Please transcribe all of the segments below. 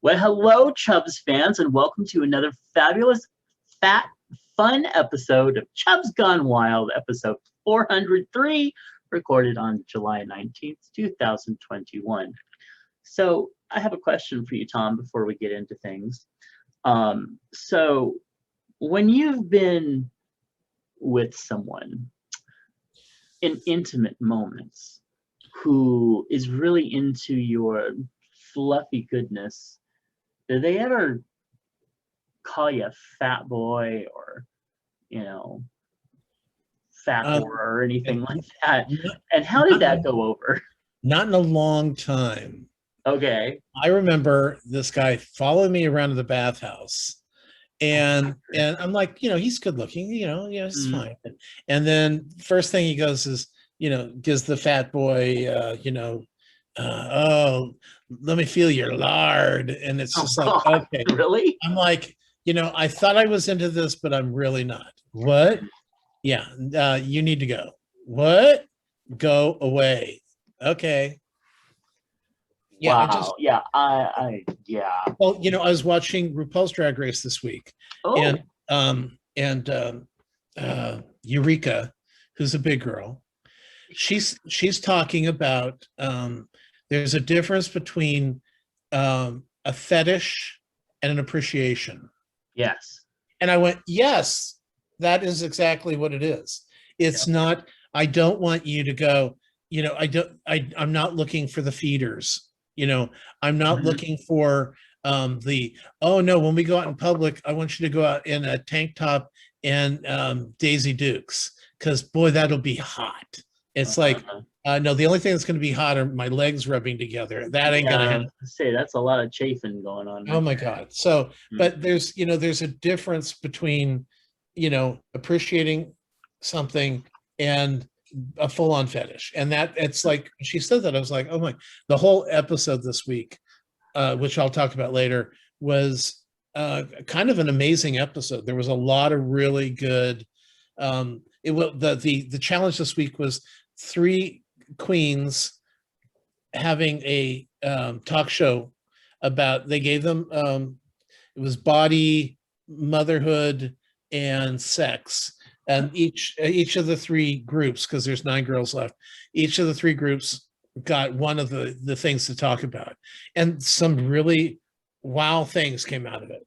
Well, hello, Chubs fans, and welcome to another fabulous, fat, fun episode of Chubs Gone Wild, episode 403, recorded on July 19th, 2021. So, I have a question for you, Tom, before we get into things. So, when you've been with someone in intimate moments who is really into your fluffy goodness, do they ever call you a fat boy or, fat Um, whore or anything and like that? not, And how did not, that go over? not in a long time. Okay. I remember this guy following me around to the bathhouse, and I'm like, he's good looking, it's Mm. fine. And then first thing he goes is, gives the fat boy, oh, let me feel your lard, and it's Oh just like, God, okay. really? I'm like, I thought I was into this, but I'm really not. What? Yeah, you need to go. What? Go away. Okay. Yeah, I just Wow. Yeah. Yeah. well, I was watching RuPaul's Drag Race this week, Oh, and Eureka, who's a big girl, she's talking about there's a difference between a fetish and an appreciation. yes. And I went, yes, that is exactly what it is. It's Yep. not, I don't want you to go, I'm not looking for the feeders. I'm not Mhm. looking for oh no, when we go out in public, I want you to go out in a tank top and Daisy Dukes, because boy, that'll be hot. It's like, Uh-huh. no, the only thing that's going to be hot are my legs rubbing together. That ain't going to Yeah, I happen. was gonna say that's a lot of chafing going on Oh right my there. God. So, Mm. but there's a difference between, appreciating something and a full-on fetish. And that it's like, she said that, I was like, oh my, the whole episode this week, which I'll talk about later, was kind of an amazing episode. There was a lot of really good, it will, the challenge this week was three queens having a talk show about, they gave them it was body, motherhood, and sex, and each of the three groups, because there's 9 girls left, each of the 3 groups got one of the things to talk about, and some really wow things came out of it.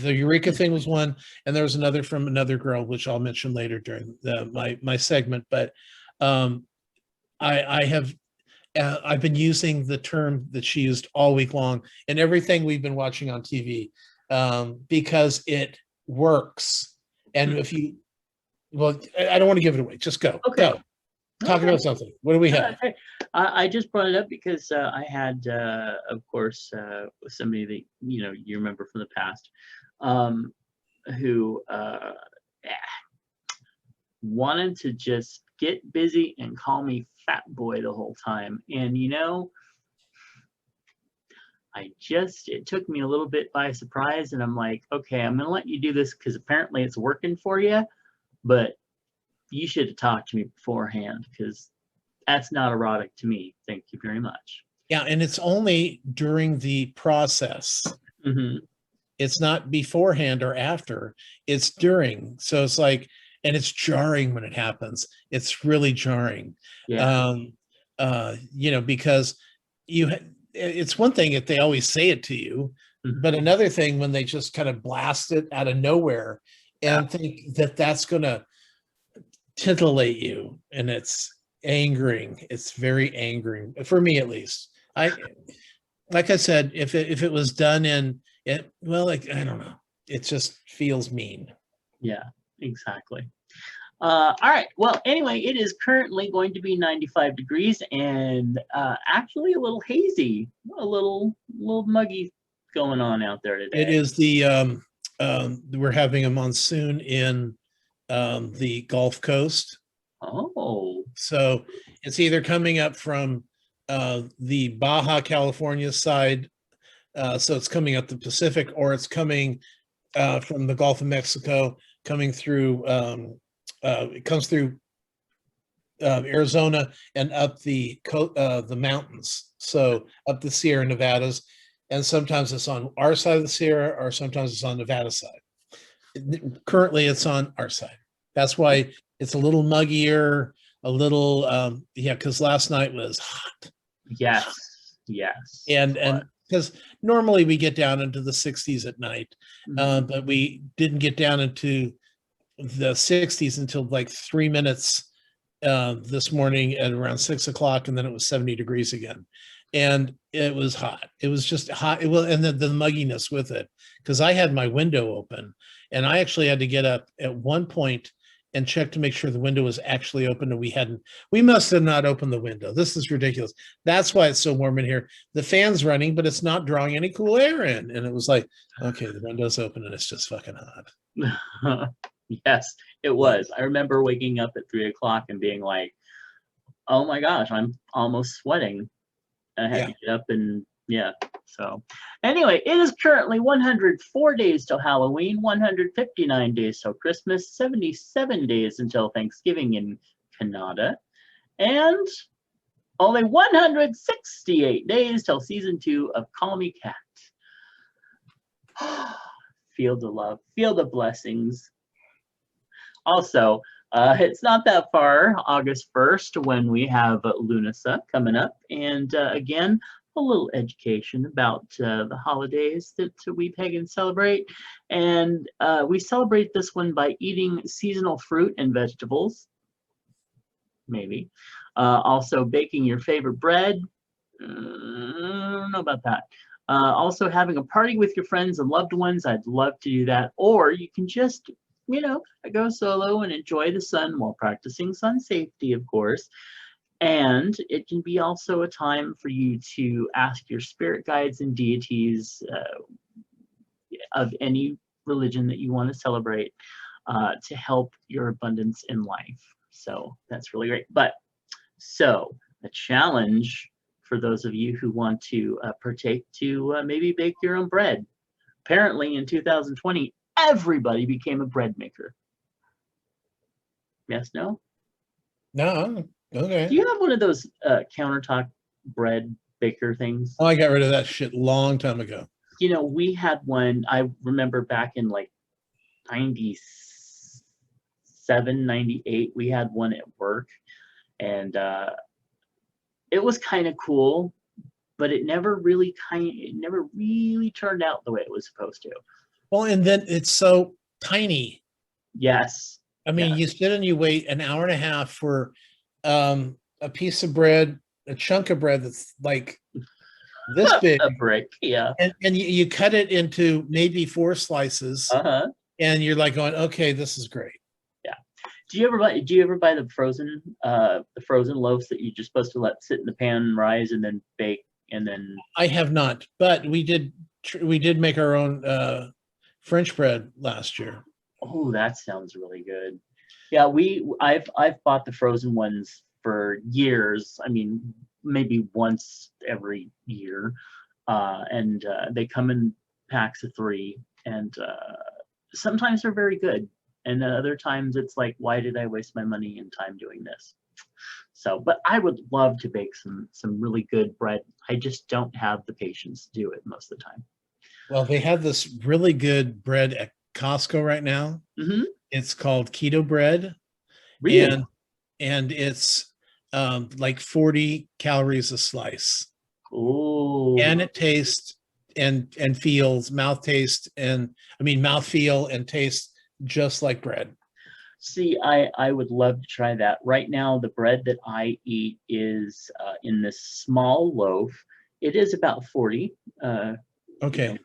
The Eureka thing was one, and there was another from another girl, which I'll mention later during my segment. But um, I have I've been using the term that she used all week long in everything we've been watching on TV, because it works. And if you, well, I don't want to give it away. Just go. Okay. Talk Okay. about something. What do we have? Okay. I just brought it up because I had, of course, somebody that you remember from the past, who wanted to just get busy and call me fat boy the whole time, and it took me a little bit by surprise, and I'm like, okay, I'm gonna let you do this because apparently it's working for you, but you should have talked to me beforehand because that's not erotic to me. Thank you very much. Yeah, and it's only during the process. Hmm. It's not beforehand or after, it's during. So it's like, and it's jarring when it happens. It's really jarring. Yeah. Because it's one thing if they always say it to you, Mhm. but another thing when they just kind of blast it out of nowhere and think that that's going to titillate you, and it's angering. It's very angering for me, at least. Like I said, if it was done in it, well, like, I don't know, it just feels mean. Yeah, exactly. All right. Well, anyway, it is currently going to be 95 degrees and actually a little hazy, a little muggy going on out there It today. is the we're having a monsoon in the Gulf Coast, Oh. so it's either coming up from the Baja California side, so it's coming up the Pacific, or it's coming from the Gulf of Mexico, coming through. It comes through Arizona and up the mountains, so up the Sierra Nevadas, and sometimes it's on our side of the Sierra, or sometimes it's on Nevada side. Currently, it's on our side. That's why it's a little muggier, a little yeah, because last night was hot. Yes, yes. And because normally we get down into the 60s at night, Mhm. but we didn't get down into the 60s until like 3 minutes this morning at around 6 o'clock, and then it was 70 degrees again, and it was hot. It was just hot. It was, and the mugginess with it, because I had my window open, and I actually had to get up at one point and check to make sure the window was actually open, and we must have not opened the window. This is ridiculous. That's why it's so warm in here. The fan's running, but it's not drawing any cool air in, and it was like, okay, the window's open and it's just fucking hot. Yes, it was. I remember waking up at 3 o'clock and being like, oh my gosh, I'm almost sweating. I had to get up and yeah. So anyway, it is currently 104 days till Halloween, 159 days till Christmas, 77 days until Thanksgiving in Canada, and only 168 days till season 2 of Call Me Cat. Feel the love, feel the blessings. Also, it's not that far, August 1st, when we have Lunasa coming up. And again, a little education about the holidays that we pagans celebrate. And we celebrate this one by eating seasonal fruit and vegetables, maybe. Also, baking your favorite bread. I don't know about that. Also, having a party with your friends and loved ones. I'd love to do that. Or you can just go solo and enjoy the sun while practicing sun safety, of course. And it can be also a time for you to ask your spirit guides and deities of any religion that you want to celebrate to help your abundance in life. So that's really great. But so a challenge for those of you who want to partake to maybe bake your own bread. Apparently in 2020, everybody became a bread maker. Yes, no? No, okay. Do you have one of those countertop bread baker things? Oh, I got rid of that shit long time ago. We had one, I remember back in like 97, 98, we had one at work, and it was kind of cool, but it never really turned out the way it was supposed to. Well, and then it's so tiny. Yes. I mean, you sit and you wait an hour and a half for a piece of bread, a chunk of bread that's like this big. A brick, yeah. And you cut it into maybe 4 slices. Uh-huh. And you're like going, okay, this is great. Yeah. Do you ever buy the frozen loaves that you're just supposed to let sit in the pan and rise and then bake and then? I have not, but we did make our own French bread last year. Oh, that sounds really good. Yeah, I've bought the frozen ones for years. I mean, maybe once every year, and they come in packs of 3, and sometimes they're very good, and other times it's like, why did I waste my money and time doing this? So, but I would love to bake some really good bread. I just don't have the patience to do it most of the time. Well, they have this really good bread at Costco right now. Mm-hmm. It's called keto bread. Really? And it's like 40 calories a slice. Oh. And it tastes and feels mouth feel and taste just like bread. See, I would love to try that. Right now, the bread that I eat is in this small loaf. It is about 40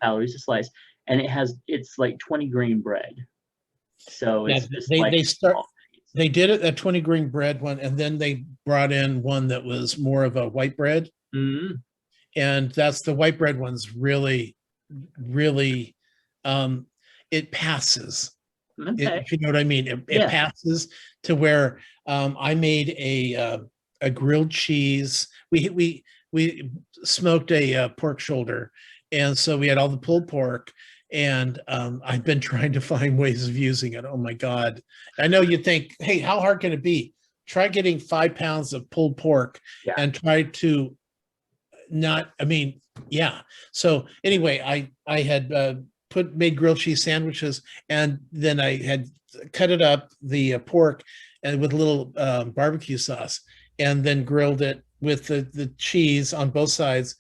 calories a slice, and it's like 20 grain bread. So it's just they did it at 20 grain bread one, and then they brought in one that was more of a white bread. Mm-hmm. And that's the white bread one's really, really, it passes. Okay. If you know what I mean, it passes to where I made a grilled cheese. We smoked a pork shoulder, and so we had all the pulled pork. And I've been trying to find ways of using it. Oh my God. I know you think, hey, how hard can it be? Try getting 5 pounds of pulled pork and try to not, I mean, yeah. So anyway, I had made grilled cheese sandwiches, and then I had cut it up, the pork, and with a little barbecue sauce, and then grilled it with the cheese on both sides,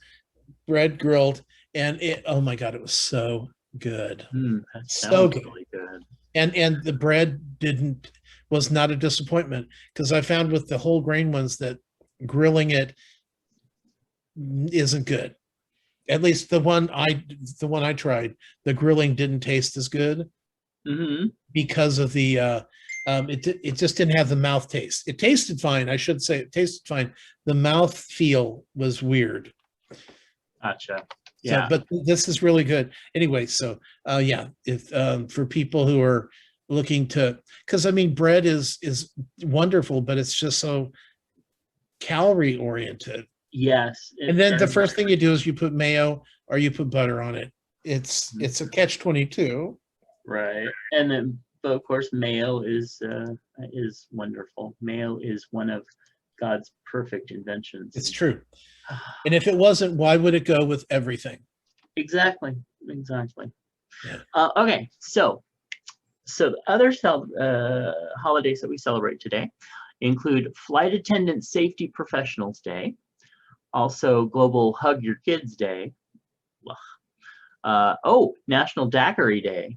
bread grilled, and oh my God, it was so good. That So sounds good. really good. And the bread was not a disappointment, because I found with the whole grain ones that grilling it isn't good. At least the one I tried, the grilling didn't taste as good because of the it just didn't have the mouth taste. It tasted fine, I should say. It tasted fine. The mouth feel was weird. Gotcha. So, Yeah. but this is really good. Anyway, so yeah, if for people who are looking to, because I mean, bread is wonderful, but it's just so calorie oriented. Yes. And then the first thing you do is you put mayo or you put butter on it. It's a catch-22. Right. And then, but of course, mayo is wonderful. Mayo is one of God's perfect inventions. It's true. And if it wasn't, why would it go with everything? Exactly. Yeah. Okay. So the other holidays that we celebrate today include Flight Attendant Safety Professionals Day, also Global Hug Your Kids Day. National Daiquiri Day.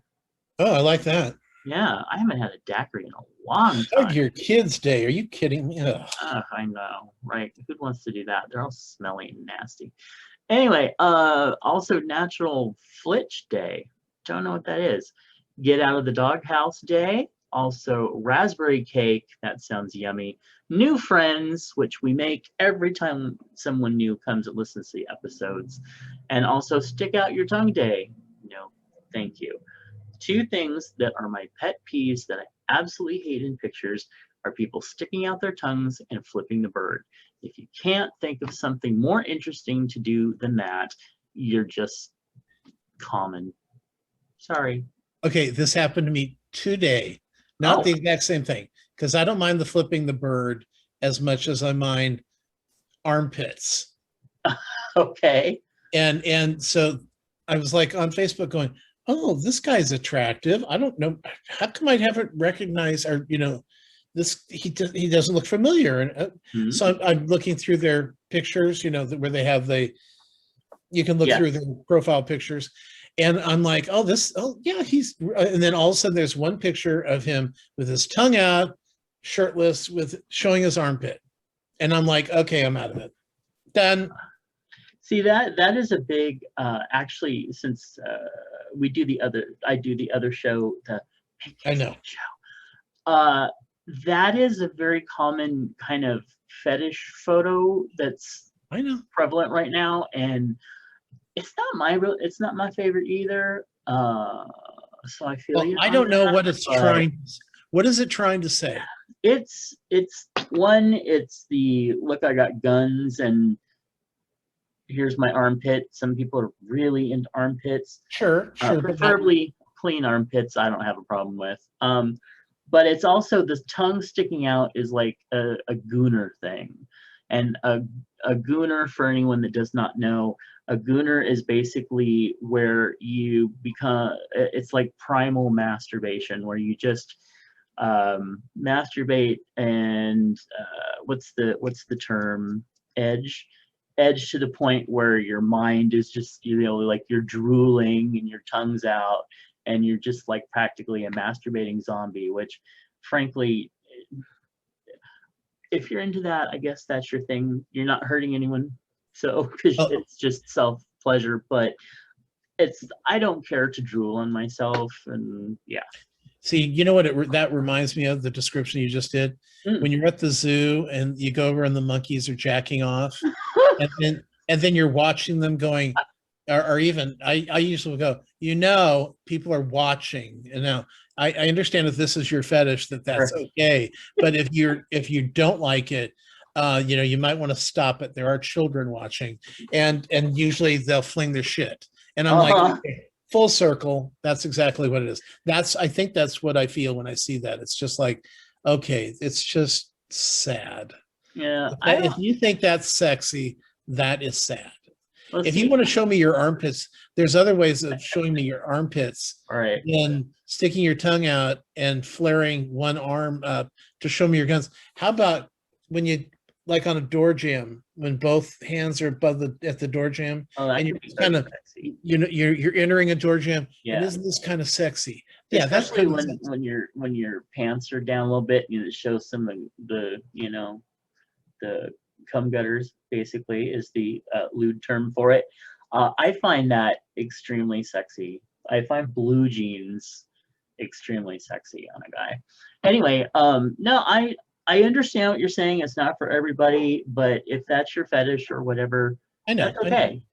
Oh, I like that. Yeah, I haven't had a daiquiri in a long time. Hug Your Kids Day. Are you kidding me? I know, right? Who wants to do that? They're all smelly and nasty. Anyway, also National Flitch Day. Don't know what that is. Get Out of the Doghouse Day. Also raspberry cake. That sounds yummy. New Friends, which we make every time someone new comes and listens to the episodes. And also Stick Out Your Tongue Day. No, thank you. Two things that are my pet peeves that I absolutely hate in pictures are people sticking out their tongues and flipping the bird. If you can't think of something more interesting to do than that, you're just common. Sorry. Okay, this happened to me today. Not the exact same thing, because I don't mind the flipping the bird as much as I mind armpits. Okay. And so I was like on Facebook going, oh, this guy's attractive. I don't know. How come I haven't recognized, or, this, he doesn't look familiar. And so I'm looking through their pictures, where they have you can look through their profile pictures. And I'm like, oh yeah, and then all of a sudden there's one picture of him with his tongue out, shirtless, with showing his armpit. And I'm like, okay, I'm out of it. Done. See, that is a big, actually, since I do the other show, I know. Show. That is a very common kind of fetish photo that's prevalent right now, and it's not my favorite either. So I feel I don't know what it's trying. What is it trying to say? It's the look, I got guns and here's my armpit. Some people are really into armpits. Sure. Preferably clean armpits, I don't have a problem with. But it's also the tongue sticking out is like a gooner thing. And a gooner, for anyone that does not know, a gooner is basically where you become, it's like primal masturbation, where you just masturbate and what's the term? Edge to the point where your mind is just, like you're drooling and your tongue's out and you're just like practically a masturbating zombie, which frankly, if you're into that, I guess that's your thing. You're not hurting anyone. So, because it's just self-pleasure, but I don't care to drool on myself, and yeah. See, you know what that reminds me of, the description you just did? When you're at the zoo and you go over and the monkeys are jacking off, and then you're watching them going, or even I usually go, people are watching. And now I understand if this is your fetish that's okay, but if you don't like it, you might want to stop it. There are children watching, and usually they'll fling their shit, and I'm like, okay, full circle. That's exactly what it is. I think that's what I feel when I see that. It's just like, okay, it's just sad. Yeah. If you think that's sexy, that is sad. Let's If see. you want to show me your armpits, there's other ways of showing me your armpits All right. than sticking your tongue out and flaring one arm up to show me your guns. How about when you, like on a door jam, when both hands are above at the door jam, Oh, that and could you're be just very kind of, sexy. you're entering a door jam, Yeah. and isn't this kind of sexy? Yeah, that's Especially kind of sexy. when your pants are down a little bit, it shows some of the the cum gutters. Basically, is the lewd term for it. I find that extremely sexy. I find blue jeans extremely sexy on a guy. Anyway, no, I understand what you're saying. It's not for everybody, but if that's your fetish or whatever, I know. that's okay.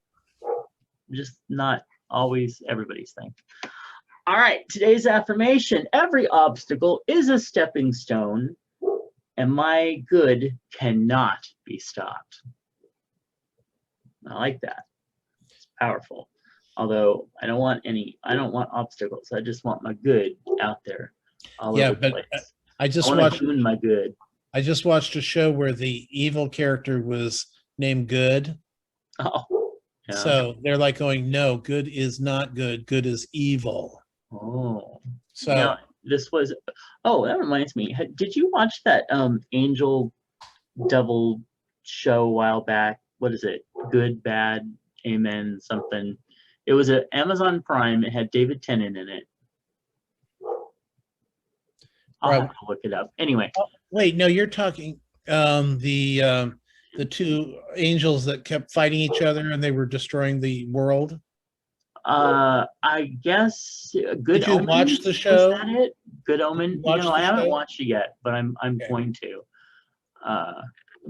Just not always everybody's thing. All right, today's affirmation: every obstacle is a stepping stone, and my good cannot be stopped. I like that. It's powerful. Although I don't want obstacles. I just want my good out there all over the place. I just want watched to tune my good. I just watched a show where the evil character was named Good. Oh. Yeah. So they're like going, no, good is not good. Good is evil. Oh. So now, this was, oh, that reminds me. Did you watch that Angel Devil show a while back? What is it? Good, Bad, Amen, something. It was an Amazon Prime. It had David Tennant in it. I'll have to look it up. Anyway. Wait, no, you're talking the two angels that kept fighting each other and they were destroying the world. I guess Good Did you Omen, watch the show? Was that it? Good Omen? No, I haven't watched it yet, but I'm Okay. going to. But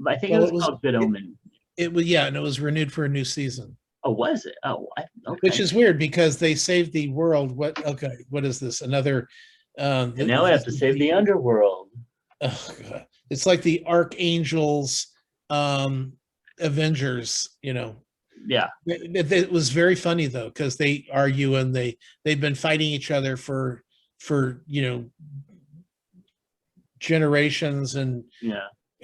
I think it was called Good Omen. It was, yeah, and it was renewed for a new season. Oh, was it? Oh, okay. Which is weird because they saved the world. What is this? Another and now we have to save the underworld. Oh, God. It's like the Archangels Avengers, Yeah. It was very funny though, because they argue and they've been fighting each other for generations and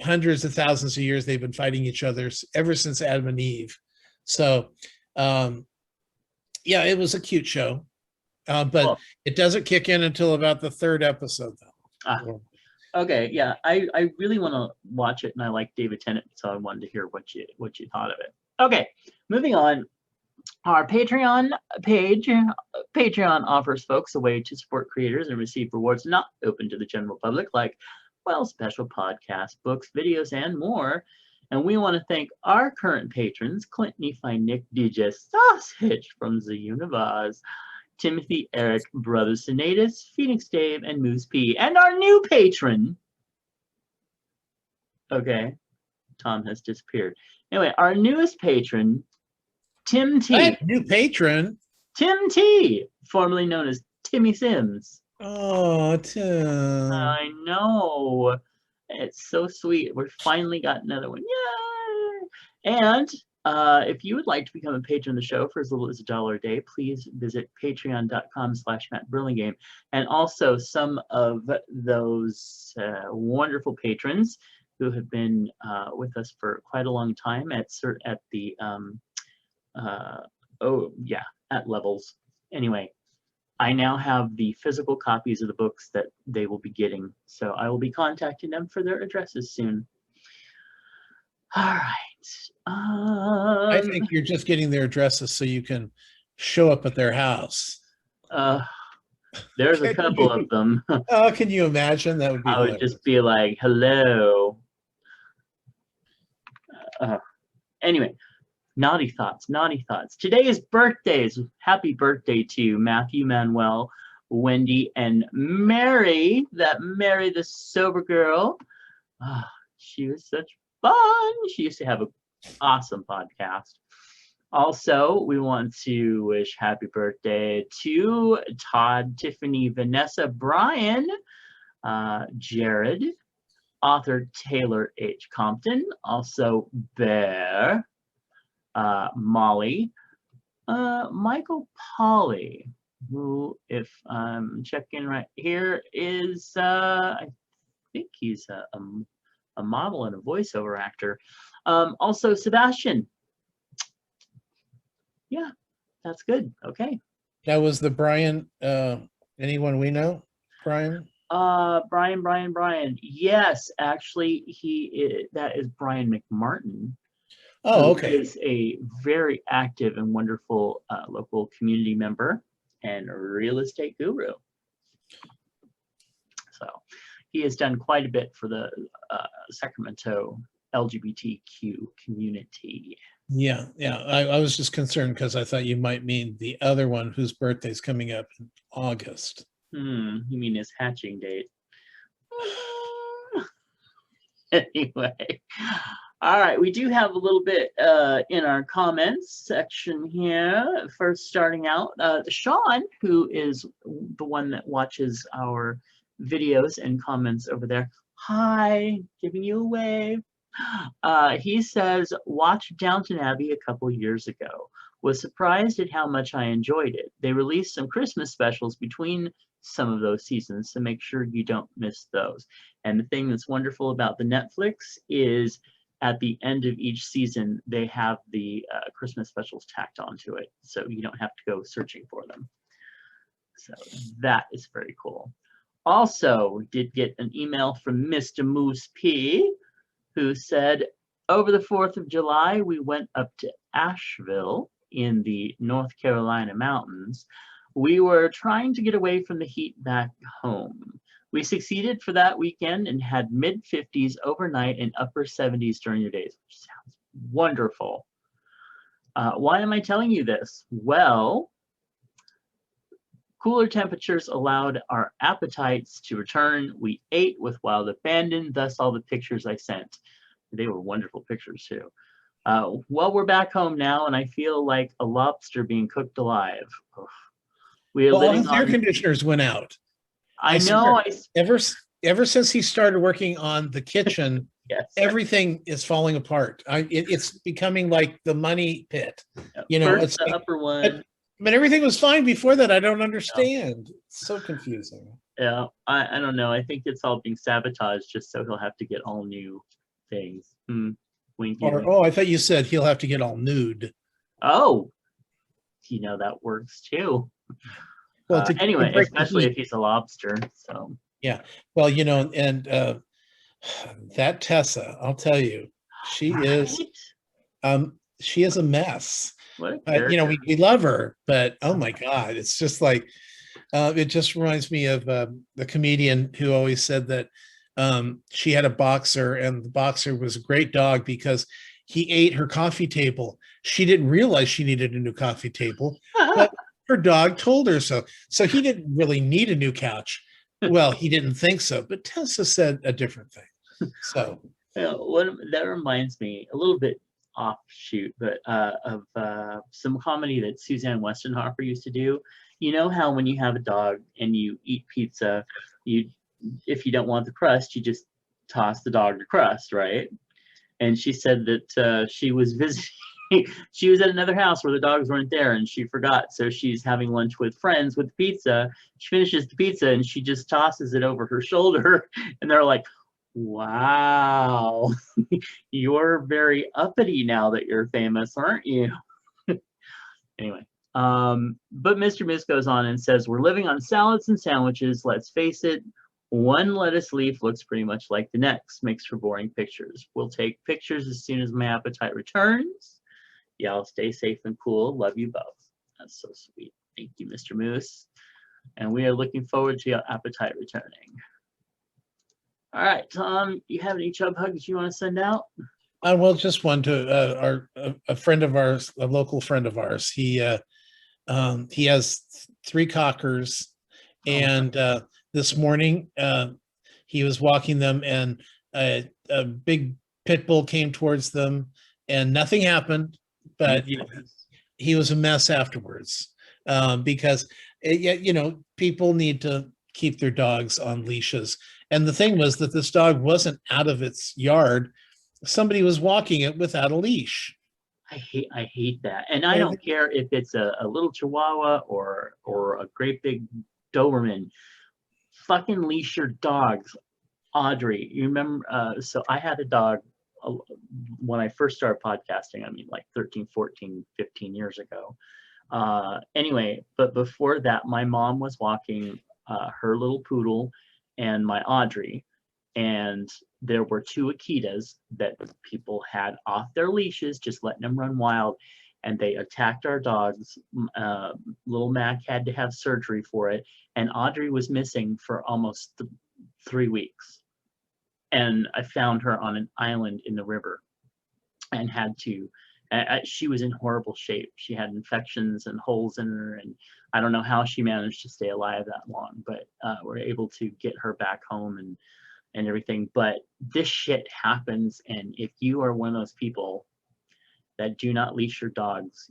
hundreds of thousands of years. They've been fighting each other ever since Adam and Eve. So it was a cute show. But it doesn't kick in until about the third episode though. Okay, yeah, I really want to watch it, and I like David Tennant, so I wanted to hear what you thought of it. Okay, moving on. Our Patreon page. Patreon offers folks a way to support creators and receive rewards not open to the general public, like, special podcasts, books, videos, and more. And we want to thank our current patrons: Clint, Nephi, Nick, DJ Sausage from the Univaz, Timothy, Eric, Brother Sinatus, Phoenix Dave, and Moose P. And our new patron. Okay, Tom has disappeared. Anyway, our newest patron, Tim T. What? New patron? Tim T, formerly known as Timmy Sims. Oh, Tim. I know. It's so sweet. We've finally got another one. Yay! And if you would like to become a patron of the show for as little as $1 a day, please visit patreon.com/MattBurlingame. And also some of those wonderful patrons who have been with us for quite a long time at levels. Anyway, I now have the physical copies of the books that they will be getting. So I will be contacting them for their addresses soon. All right. I think you're just getting their addresses so you can show up at their house. There's a couple of them. Oh, can you imagine? That would be hilarious. Would just be like, hello. Anyway, naughty thoughts. Today is birthdays. Happy birthday to Matthew, Manuel, Wendy, and Mary. Mary, the sober girl. She was such fun. She used to have an awesome podcast. Also, we want to wish happy birthday to Todd, Tiffany, Vanessa, Brian, Jared, author Taylor H. Compton, also Bear, Molly, Michael Polly, who, if I'm checking right here, is I think he's a model and a voiceover actor. Also Sebastian, Yeah, that's good. Okay. That was the Brian, anyone we know? Brian? Brian. Yes, actually, that is Brian McMartin, Oh, who okay. is a very active and wonderful local community member and a real estate guru. So he has done quite a bit for the Sacramento LGBTQ community. Yeah, yeah. I was just concerned because I thought you might mean the other one whose birthday's coming up in August. You mean his hatching date? Anyway, all right, we do have a little bit in our comments section here. First, starting out, Sean, who is the one that watches our videos and comments over there. Hi, giving you a wave. He says, watched Downton Abbey a couple years ago. Was surprised at how much I enjoyed it. They released some Christmas specials between some of those seasons, so make sure you don't miss those. And the thing that's wonderful about the Netflix is at the end of each season, they have the Christmas specials tacked onto it, so you don't have to go searching for them. So that is very cool. Also, we did get an email from Mr. Moose P, who said, over the 4th of July, we went up to Asheville in the North Carolina mountains. We were trying to get away from the heat back home. We succeeded for that weekend and had mid-50s overnight and upper 70s during the days, which sounds wonderful. Why am I telling you this? Well, cooler temperatures allowed our appetites to return. We ate with wild abandon, thus all the pictures I sent. They were wonderful pictures too. Well, we're back home now, and I feel like a lobster being cooked alive. Oof. We are Well, all living his air on. conditioners went out. I know. Ever since he started working on the kitchen, Yes. everything is falling apart. It's becoming like the money pit. You know, First it's the like, upper one. but everything was fine before that. I don't understand. It's so confusing. Yeah, I don't know. I think it's all being sabotaged just so he'll have to get all new things. Winky, Or, winky. oh, I thought you said he'll have to get all nude. Oh, that works too. Well, anyway, especially if he's a lobster. So yeah. Well, and that Tessa, I'll tell you, she is a mess. What a character. We love her, but oh my God, it's just like it just reminds me of the comedian who always said that she had a boxer, and the boxer was a great dog because he ate her coffee table. She didn't realize she needed a new coffee table, but her dog told her so. So he didn't really need a new couch. Well, he didn't think so, but Tessa said a different thing. So that reminds me a little bit offshoot, but of some comedy that Suzanne Westenhofer used to do. You know how when you have a dog and you eat pizza, if you don't want the crust, you just toss the dog the crust, right? And she said that she was visiting. She was at another house where the dogs weren't there, and she forgot. So she's having lunch with friends with pizza. She finishes the pizza and she just tosses it over her shoulder, and they're like, wow, you're very uppity now that you're famous, aren't you? Anyway, but Mr. Miss goes on and says, we're living on salads and sandwiches. Let's face it, one lettuce leaf looks pretty much like the next. Makes for boring pictures. We'll take pictures as soon as my appetite returns. Y'all stay safe and cool. Love you both. That's so sweet. Thank you, Mr. Moose. And we are looking forward to your appetite returning. All right, Tom, you have any chub hugs you want to send out? Well, just one to a friend of ours, a local friend of ours. He has 3 cockers, and this morning he was walking them, and a big pit bull came towards them, and nothing happened, but he was a mess afterwards because people need to keep their dogs on leashes. And the thing was that this dog wasn't out of its yard. Somebody was walking it without a leash. I hate that. And I don't care if it's a little Chihuahua or a great big Doberman. Fucking leash your dogs. Audrey, you remember? So I had a dog when I first started podcasting, I mean, like 13, 14, 15 years ago. Anyway, but before that, my mom was walking her little poodle and my Audrey, and there were two Akitas that people had off their leashes, just letting them run wild, and they attacked our dogs. Little Mac had to have surgery for it, and Audrey was missing for almost 3 weeks. And I found her on an island in the river and had to, she was in horrible shape. She had infections and holes in her, and I don't know how she managed to stay alive that long, but we're able to get her back home and everything. But this shit happens, and if you are one of those people that do not leash your dogs,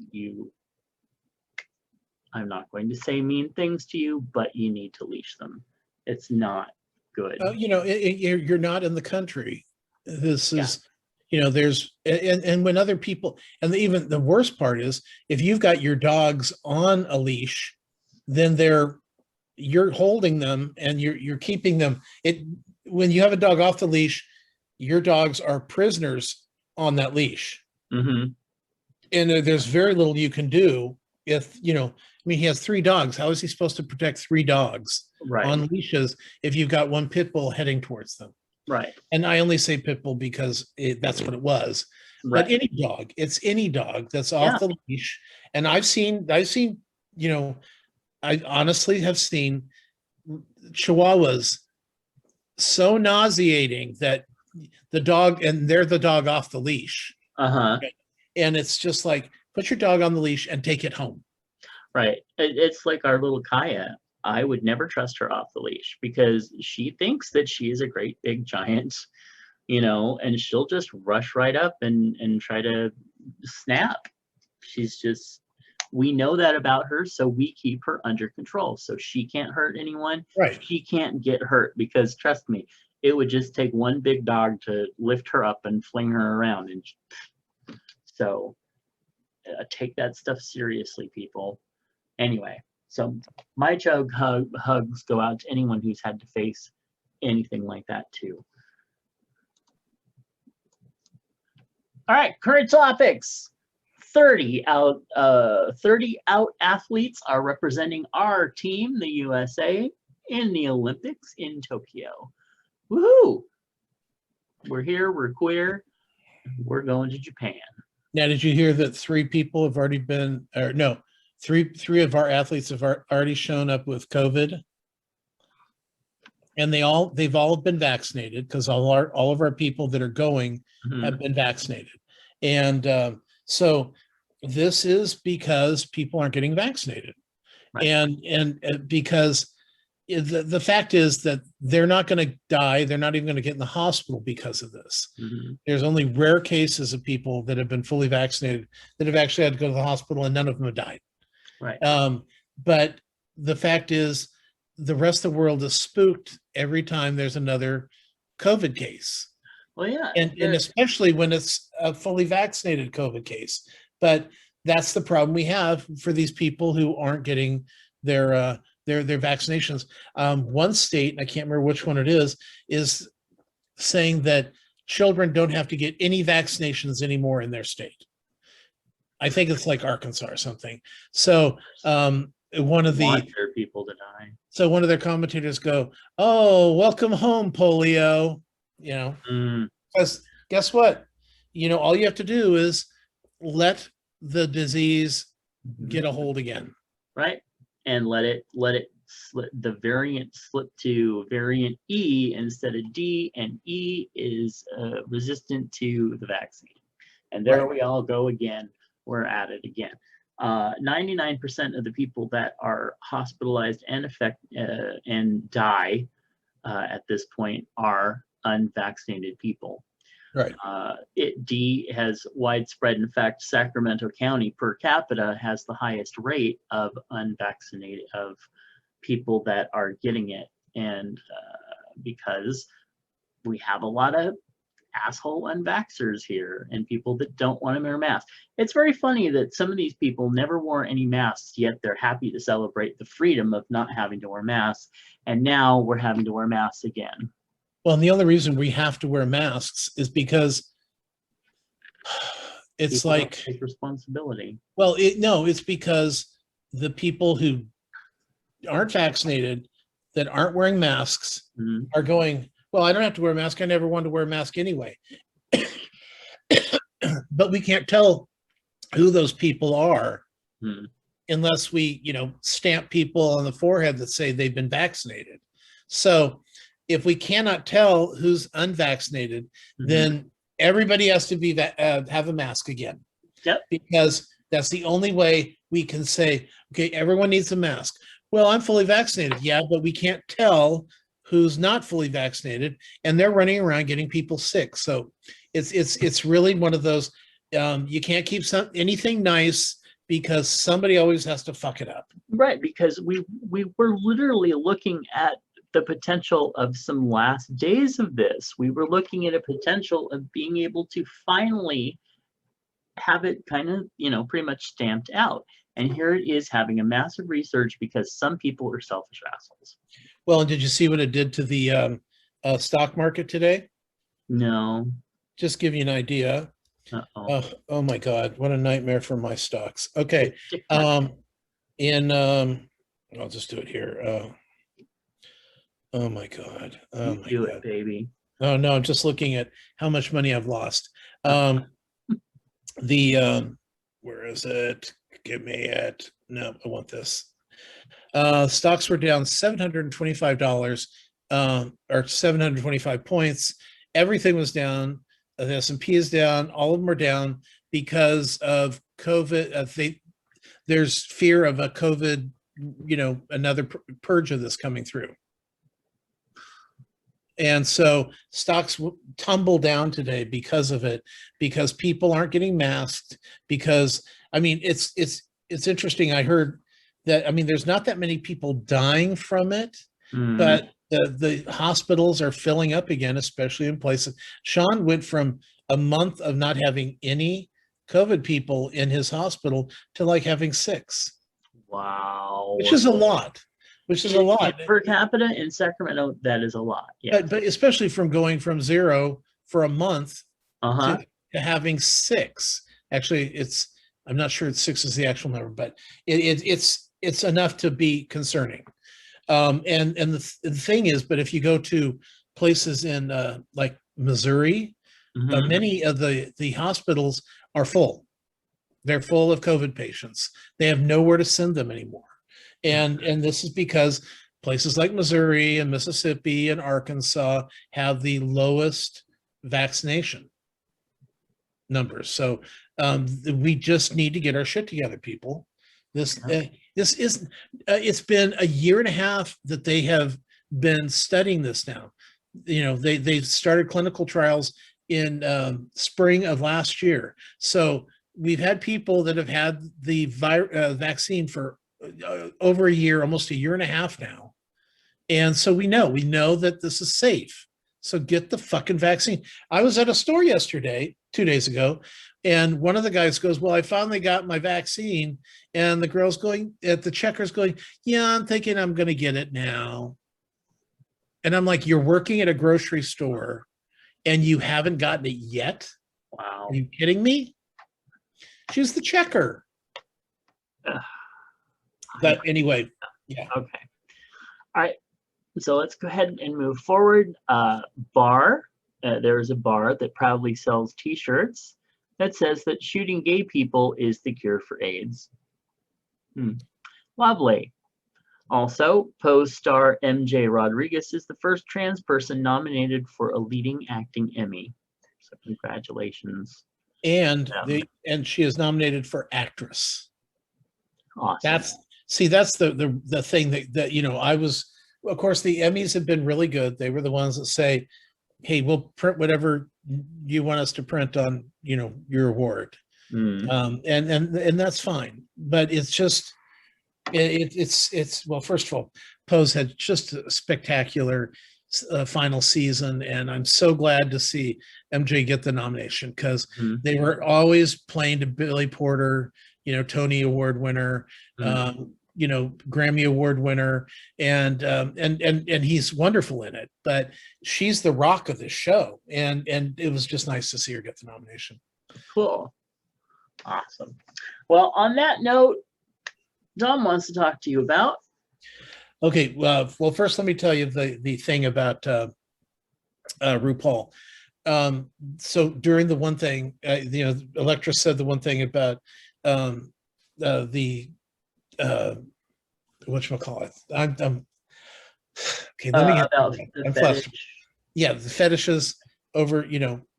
I'm not going to say mean things to you, but you need to leash them. It's not good. You're not in the country. This is, there's, and when other people, and even the worst part is, if you've got your dogs on a leash, then you're holding them and you're keeping them. When you have a dog off the leash, your dogs are prisoners on that leash. Mm-hmm. And there's very little you can do if, he has 3 dogs. How is he supposed to protect 3 dogs on leashes if you've got one pit bull heading towards them? Right. And I only say pit bull because that's what it was. Right. But it's any dog that's off the leash. And I've seen, I honestly have seen Chihuahuas so nauseating that they're the dog off the leash. Uh-huh. And it's just like, put your dog on the leash and take it home. Right. It's like our little Kaya. I would never trust her off the leash because she thinks that she is a great big giant, and she'll just rush right up and try to snap. We know that about her, so we keep her under control. So she can't hurt anyone. Right. She can't get hurt because, trust me, it would just take one big dog to lift her up and fling her around. And so take that stuff seriously, people. Anyway, so my chug hugs go out to anyone who's had to face anything like that too. All right, current topics. 30 out athletes are representing our team, the USA, in the Olympics in Tokyo. Woohoo! We're here, we're queer, we're going to Japan. Now, did you hear that 3 people have already been, or no, three of our athletes have already shown up with COVID, and they've all been vaccinated because all of our people that are going have been vaccinated, and so this is because people aren't getting vaccinated, right. and because the fact is that they're not going to die. They're not even going to get in the hospital because of this. Mm-hmm. There's only rare cases of people that have been fully vaccinated that have actually had to go to the hospital, and none of them have died. Right. But the fact is, the rest of the world is spooked every time there's another COVID case. Well, yeah. And especially when it's a fully vaccinated COVID case. But that's the problem we have for these people who aren't getting their vaccinations. One state, and I can't remember which one it is saying that children don't have to get any vaccinations anymore in their state. I think it's like Arkansas or something. So one of their people to die. So one of their commentators go, "Oh, welcome home, polio." Because guess what? All you have to do is let the disease get a hold again. Right. And let it slip, the variant slip to variant E instead of D, and E is resistant to the vaccine. And there we all go again. We're at it again. 99% of the people that are hospitalized and die at this point are unvaccinated people. Right. D has widespread. In fact, Sacramento County per capita has the highest rate of unvaccinated, of people that are getting it. And because we have a lot of asshole unvaxxers here and people that don't want to wear masks. It's very funny that some of these people never wore any masks, yet they're happy to celebrate the freedom of not having to wear masks. And now we're having to wear masks again. Well, and the only reason we have to wear masks is because It's People don't like, take responsibility. well, no, it's because the people who aren't vaccinated, that aren't wearing masks, Mhm. are going, well, I don't have to wear a mask. I never wanted to wear a mask anyway. But we can't tell who those people are Mhm. unless we, stamp people on the forehead that say they've been vaccinated. So if we cannot tell who's unvaccinated, Mhm. then everybody has to be have a mask again. Yep. Because that's the only way we can say, okay, everyone needs a mask. Well, I'm fully vaccinated. Yeah, but we can't tell who's not fully vaccinated, and they're running around getting people sick. So it's really one of those, you can't keep anything nice because somebody always has to fuck it up. Right, because we were literally looking at the potential of some last days of this. We were looking at a potential of being able to finally have it kind of, pretty much stamped out. And here it is having a massive resurge because some people are selfish assholes. Well, and did you see what it did to the stock market today? No. Just give you an idea. Uh-oh. Oh my God, what a nightmare for my stocks. Okay. Tick mark. I'll just do it here. Oh my God. Oh You my do God. it, baby. Oh no, I'm just looking at how much money I've lost. Where is it? Give me it. No, I want this. Stocks were down $725, or 725 points. Everything was down. The S&P is down. All of them are down because of COVID. There's fear of a COVID, another purge of this coming through. And so stocks tumble down today because of it, because people aren't getting masked. Because it's interesting. I heard that there's not that many people dying from it, but the hospitals are filling up again, especially in places. Sean went from a month of not having any COVID people in his hospital to like having 6. Wow. Which is a lot. Per capita in Sacramento, that is a lot. Yeah. But especially from going from 0 for a month Uh-huh. to having 6. Actually, I'm not sure 6 is the actual number, but it's enough to be concerning. And the thing is, but if you go to places in like Missouri, many of the hospitals are full. They're full of COVID patients. They have nowhere to send them anymore. And this is because places like Missouri and Mississippi and Arkansas have the lowest vaccination numbers. So we just need to get our shit together, people. This isn't. It's been a year and a half that they have been studying this now. They started clinical trials in spring of last year. So we've had people that have had the vaccine for over a year, almost a year and a half now. And so we know that this is safe. So get the fucking vaccine. I was at a store yesterday, 2 days ago, and one of the guys goes, well, I finally got my vaccine. And the girl's going at the checker's going, yeah, I'm thinking I'm going to get it now. And I'm like, you're working at a grocery store and you haven't gotten it yet? Wow. Are you kidding me? She's the checker. But anyway, yeah. Okay. All right. So let's go ahead and move forward. Bar. There is a bar that proudly sells T-shirts that says that shooting gay people is the cure for AIDS. Lovely. Also, Pose star MJ Rodriguez is the first trans person nominated for a leading acting Emmy. So congratulations. And she is nominated for actress. Awesome. That's the thing that I was. Of course, the Emmys have been really good. They were the ones that say, "Hey, we'll print whatever you want us to print on, your award," and that's fine. But it's just, it's well. First of all, Pose had just a spectacular final season, and I'm so glad to see MJ get the nomination because they were always playing to Billy Porter, Tony Award winner. Grammy Award winner, and he's wonderful in it. But she's the rock of the show, and it was just nice to see her get the nomination. Cool. Awesome. Well, on that note, John wants to talk to you about. Okay. Well, first, let me tell you the thing about RuPaul. So during the one thing, Electra said the one thing about the whatchamacallit. I'm okay. Let me get About the I'm fetish. flustered. Yeah, the fetishes over,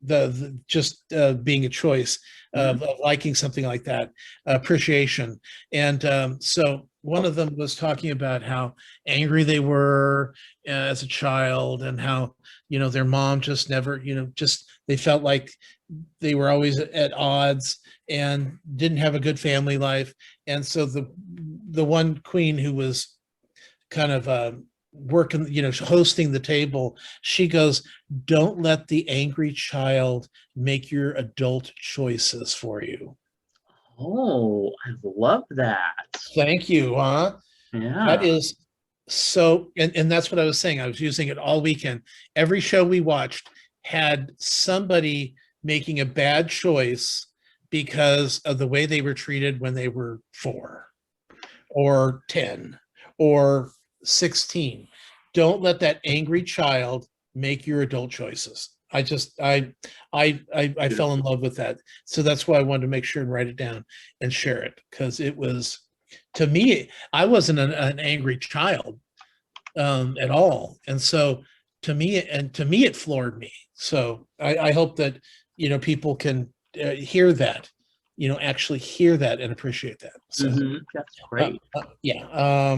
the just being a choice of liking something like that, appreciation. And so one of them was talking about how angry they were as a child, and how, their mom just never, just they felt like they were always at odds and didn't have a good family life. And so the one queen who was kind of working, hosting the table, she goes, don't let the angry child make your adult choices for you. Oh, I love that. Thank you. That Yeah. is so, and that's what I was saying. I was using it all weekend. Every show we watched had somebody making a bad choice because of the way they were treated when they were 4 or 10 or 16. Don't let that angry child make your adult choices. I fell in love with that. So that's why I wanted to make sure and write it down and share it, because it was, to me, I wasn't an angry child at all. And so to me, it floored me. So I hope that, people can hear that, actually hear that and appreciate that. So that's great. yeah.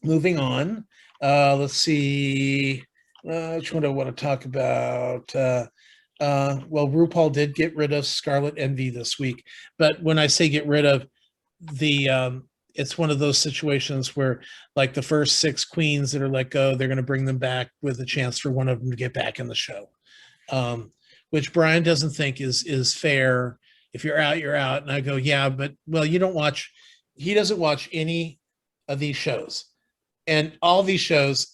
Moving on. Let's see. Which one do I want to talk about? Well, RuPaul did get rid of Scarlet Envy this week, but when I say get rid of, it's one of those situations where, like, the first 6 queens that are let go, they're going to bring them back with a chance for one of them to get back in the show, which Brian doesn't think is fair. If you're out, you're out. And I go, yeah, but well, he doesn't watch any of these shows, and all these shows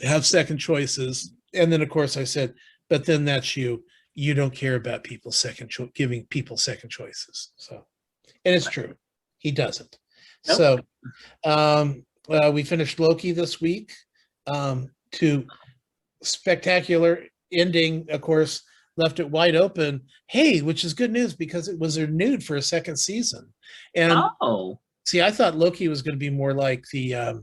have second choices. And then, of course, I said, but then that's you don't care about people's giving people second choices. So, and it's true, he doesn't. Nope. So we finished Loki this week, to spectacular ending, of course, left it wide open. Hey, which is good news, because it was renewed for a second season. And see, I thought Loki was going to be more like the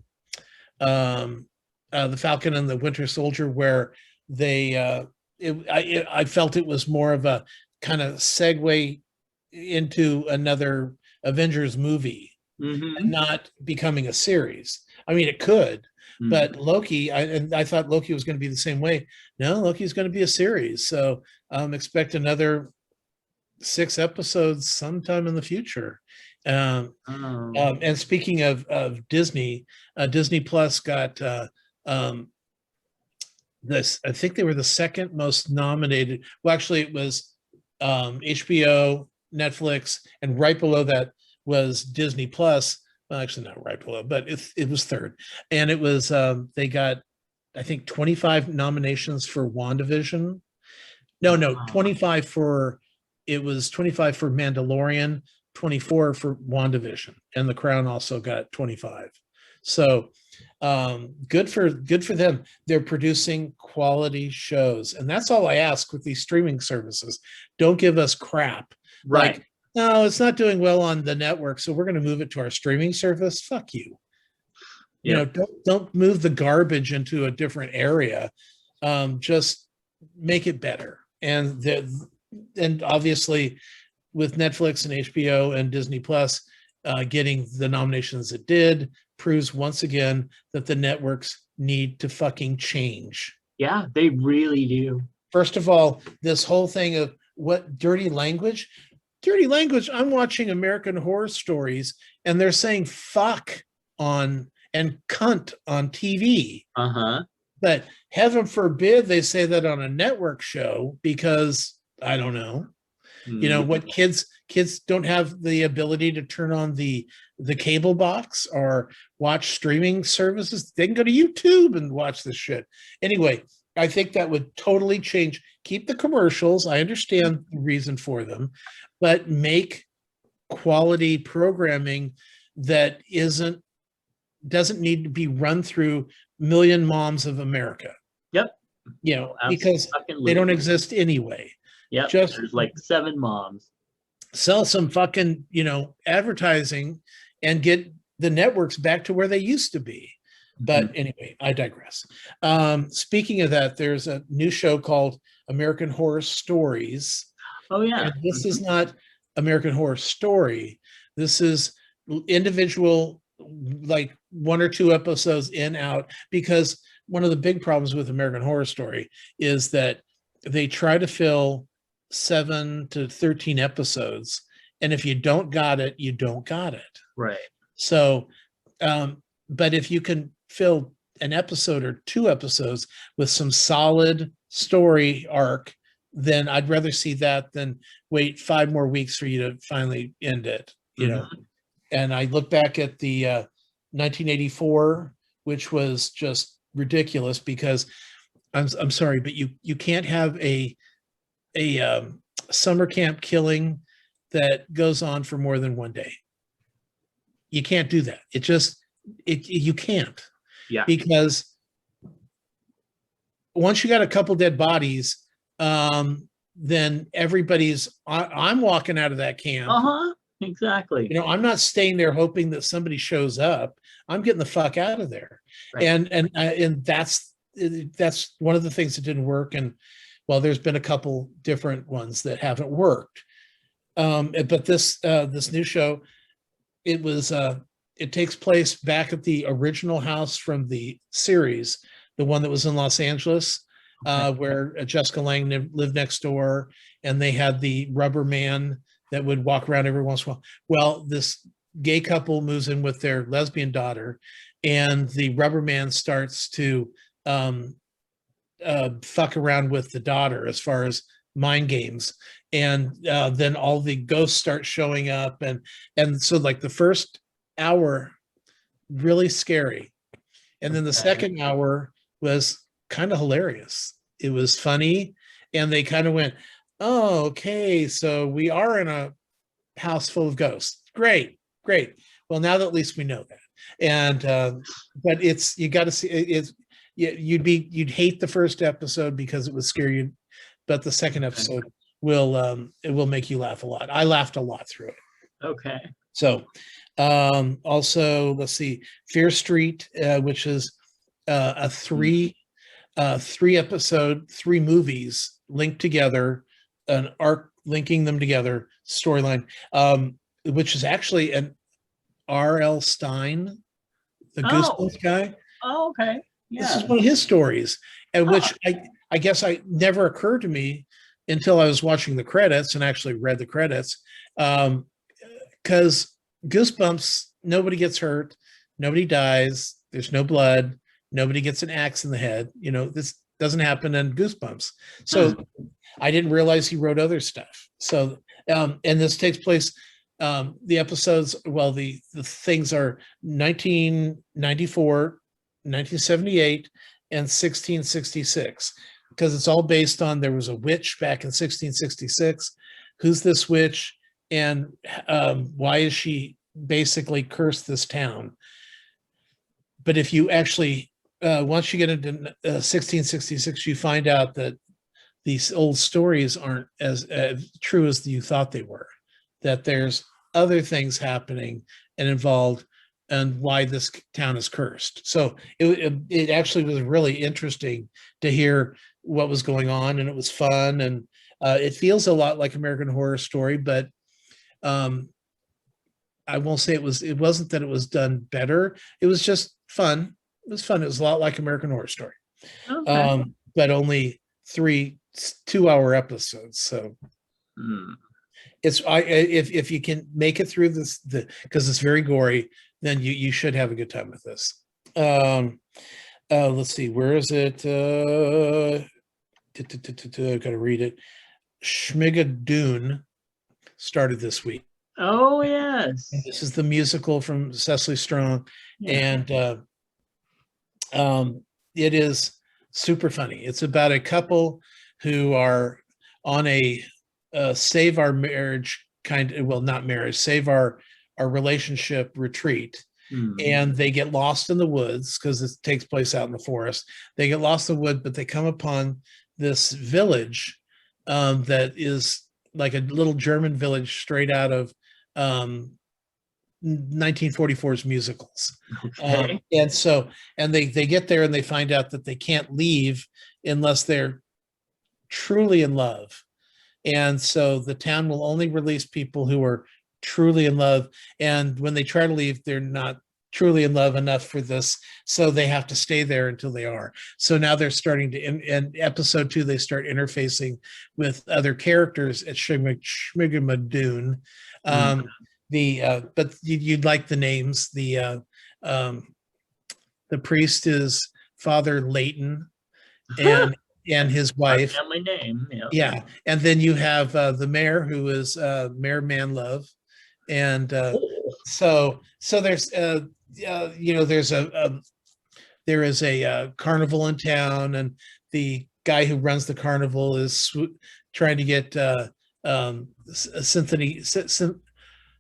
Falcon and the Winter Soldier, where they I felt it was more of a kind of segue into another Avengers movie, and not becoming a series. I mean, it could, but Loki, I thought Loki was going to be the same way. No, Loki's going to be a series. So expect another 6 episodes sometime in the future. And speaking of Disney, Disney Plus got this. I think they were the second most nominated. Well, actually, it was HBO, Netflix, and right below that was Disney Plus. Well, actually, not right below, but it was third. And it was they got, I think, 25 nominations for WandaVision. No, 25 for, it was 25 for Mandalorian, 24 for WandaVision, and The Crown also got 25. So good for them. They're producing quality shows, and that's all I ask with these streaming services. Don't give us crap. Right. Like, no, it's not doing well on the network, so we're going to move it to our streaming service. Fuck you. Yep. Don't move the garbage into a different area. Just make it better. And obviously, with Netflix and HBO and Disney Plus getting the nominations it did, proves once again that the networks need to fucking change. Yeah, they really do. First of all, this whole thing of what dirty language, I'm watching American Horror Stories, and they're saying fuck on and cunt on TV. But heaven forbid they say that on a network show, because I don't know. What kids don't have the ability to turn on the cable box or watch streaming services. They can go to YouTube and watch this shit. Anyway, I think that would totally change. Keep the commercials. I understand the reason for them, but make quality programming that doesn't need to be run through Million Moms of America. Yep. Because they don't exist anyway. Yep. Just there's like 7 moms. Sell some fucking, advertising and get the networks back to where they used to be. But anyway, I digress. Speaking of that, there's a new show called American Horror Stories. Oh, yeah. And this is not American Horror Story. This is individual, like 1 or 2 episodes in, out, because one of the big problems with American Horror Story is that they try to fill 7 to 13 episodes. And if you don't got it, you don't got it. Right. So, but if you can fill an episode or 2 episodes with some solid story arc, then I'd rather see that than wait 5 more weeks for you to finally end it, And I look back at the 1984, which was just ridiculous, because I'm sorry, but you can't have a summer camp killing that goes on for more than 1 day. You can't do that. You can't. Yeah. Because once you got a couple dead bodies, then I'm walking out of that camp. Exactly. I'm not staying there hoping that somebody shows up. I'm getting the fuck out of there. Right. And that's one of the things that didn't work. And well, there's been a couple different ones that haven't worked. But this new show, it takes place back at the original house from the series, the one that was in Los Angeles, where Jessica Lange lived next door, and they had the rubber man that would walk around every once in a while. Well, this gay couple moves in with their lesbian daughter, and the rubber man starts to fuck around with the daughter as far as mind games. And then all the ghosts start showing up. And so like the first hour, really scary. And then the second hour was kind of hilarious. It was funny. And they kind of went, oh, okay, so we are in a house full of ghosts. Great. Well, now that at least we know that. And but you got to see you'd hate the first episode because it was scary, but the second episode will make you laugh a lot. I laughed a lot through it. Okay. So also, let's see, Fear Street, which is a 3 episode, 3 movies linked together, an arc linking them together, storyline, which is actually an R.L. Stein, the Goosebumps guy. Oh, okay. Yeah. This is one of his stories, and which I guess I never occurred to me until I was watching the credits and actually read the credits, because Goosebumps, nobody gets hurt, nobody dies, there's no blood, nobody gets an axe in the head. This doesn't happen in Goosebumps. So I didn't realize he wrote other stuff. So and this takes place, the episodes, well, the things are 1994, 1978, and 1666, because it's all based on, there was a witch back in 1666. Who's this witch, and why is she basically cursed this town? But if you actually, once you get into 1666, you find out that these old stories aren't as true as you thought they were, that there's other things happening and involved, and why this town is cursed. So it actually was really interesting to hear what was going on, and it was fun, and it feels a lot like American Horror Story, but I won't say it wasn't that it was done better. It was just fun. It was fun. It was a lot like American Horror Story, but only 3 2-hour episodes. So if you can make it through this, because it's very gory, then you should have a good time with this. Let's see, where is it? I've got to read it. Schmigadoon started this week. Oh, yes. And this is the musical from Cecily Strong. Yeah. And it is super funny. It's about a couple who are on a save our marriage kind of, well, not marriage, save our relationship retreat. Hmm. And they get lost in the woods because it takes place out in the forest. They get lost in the wood, but they come upon this village that is like a little German village straight out of 1944's musicals. Okay. And they get there and they find out that they can't leave unless they're truly in love. And so the town will only release people who are truly in love. And when they try to leave, they're not truly in love enough for this. So they have to stay there until they are. So now they're starting to, in episode 2, they start interfacing with other characters at Schmigamadune. Hmm. But you'd like the names. The priest is Father Leighton, and his Our wife. family name. Yeah. Yeah, and then you have the mayor, who is Mayor Manlove, and Oh. so there's there is a carnival in town, and the guy who runs the carnival is trying to get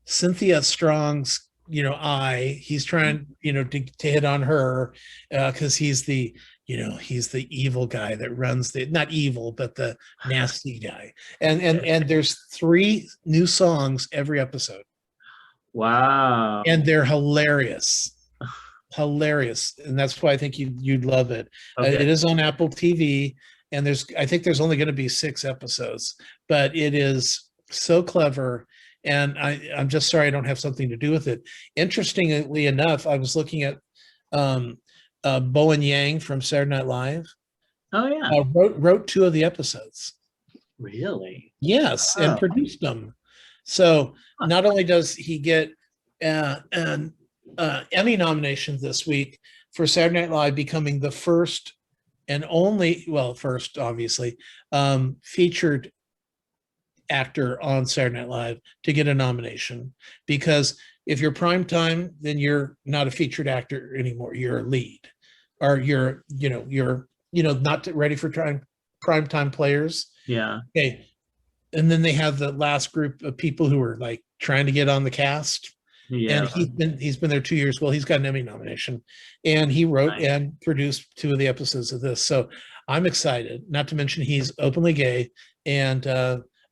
Cynthia Strong's eye. He's trying to hit on her because he's the evil guy that runs the, not evil, but the nasty guy. And there's 3 new songs every episode, Wow. and they're hilarious. And that's why I think you'd love it. Okay. It is on Apple TV, and I think there's only going to be 6 episodes, but it is so clever. And I'm just sorry I don't have something to do with it. Interestingly enough, I was looking at Bowen Yang from Saturday Night Live. Oh yeah. Wrote 2 of the episodes. Really? Yes, Wow. and produced them. So not only does he get an Emmy nomination this week for Saturday Night Live, becoming the first and only, well, first obviously, featured actor on Saturday Night Live to get a nomination, because if you're prime time, then you're not a featured actor anymore. You're a lead, or you're not ready for prime time players. Yeah. Okay. And then they have the last group of people who are like trying to get on the cast. Yeah. And he's been there 2 years. Well, he's got an Emmy nomination, and he wrote Nice. and produced 2 of the episodes of this. So I'm excited, not to mention he's openly gay. And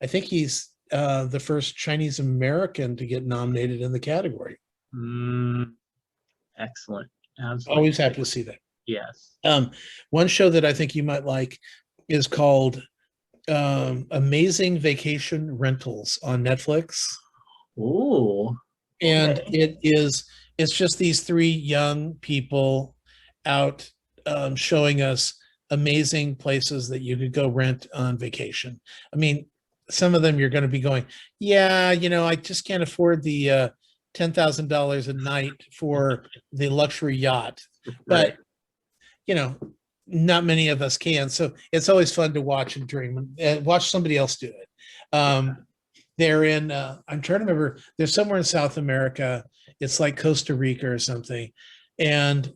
I think he's the first Chinese American to get nominated in the category. Excellent. Absolutely. Always happy to see that. Yes. One show that I think you might like is called Amazing Vacation Rentals on Netflix. Oh. And Okay. it's just these 3 young people out showing us amazing places that you could go rent on vacation. I mean, some of them you're going to be going, yeah, I just can't afford the $10,000 a night for the luxury yacht. Right. But not many of us can. So it's always fun to watch and dream and watch somebody else do it. They're in, I'm trying to remember, they're somewhere in South America. It's like Costa Rica or something. And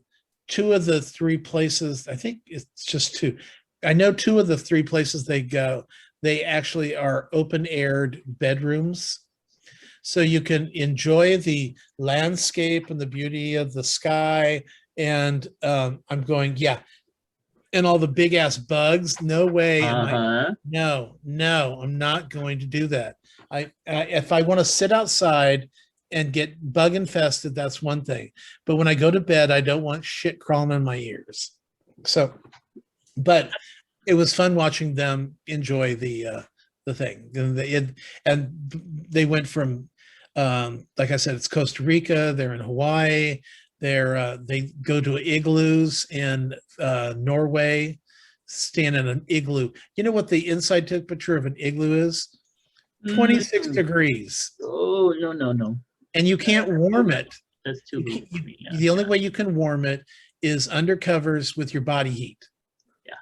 2 of the 3 places, I think it's just 2. I know 2 of the 3 places they go, they actually are open-aired bedrooms. So you can enjoy the landscape and the beauty of the sky. And I'm going, yeah. And all the big ass bugs. No way. No, I'm not going to do that. If I want to sit outside and get bug infested, that's one thing. But when I go to bed, I don't want shit crawling in my ears. So, but it was fun watching them enjoy the thing. And they went from, like I said, it's Costa Rica. They're in Hawaii. They go to igloos in Norway, stand in an igloo. You know what the inside temperature of an igloo is? 26 degrees. Oh, no. And you can't warm it. That's too low for me. Yeah. The only way you can warm it is under covers with your body heat. Yeah.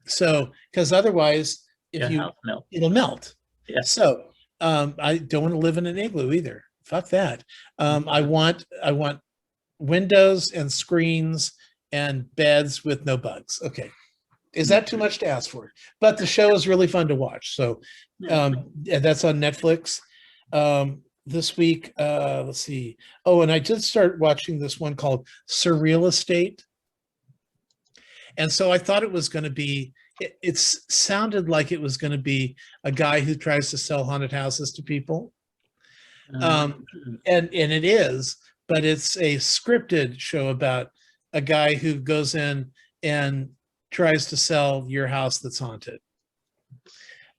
So, because otherwise, it'll melt. Yeah. So, I don't want to live in an igloo either. Fuck that. I want windows and screens and beds with no bugs. Okay. Is that too much to ask for? But the show is really fun to watch. So yeah, that's on Netflix. This week, let's see. Oh, and I did start watching this one called Surreal Estate. And so I thought it was going to be, it sounded like it was going to be a guy who tries to sell haunted houses to people. And it is, but it's a scripted show about a guy who goes in and tries to sell your house that's haunted.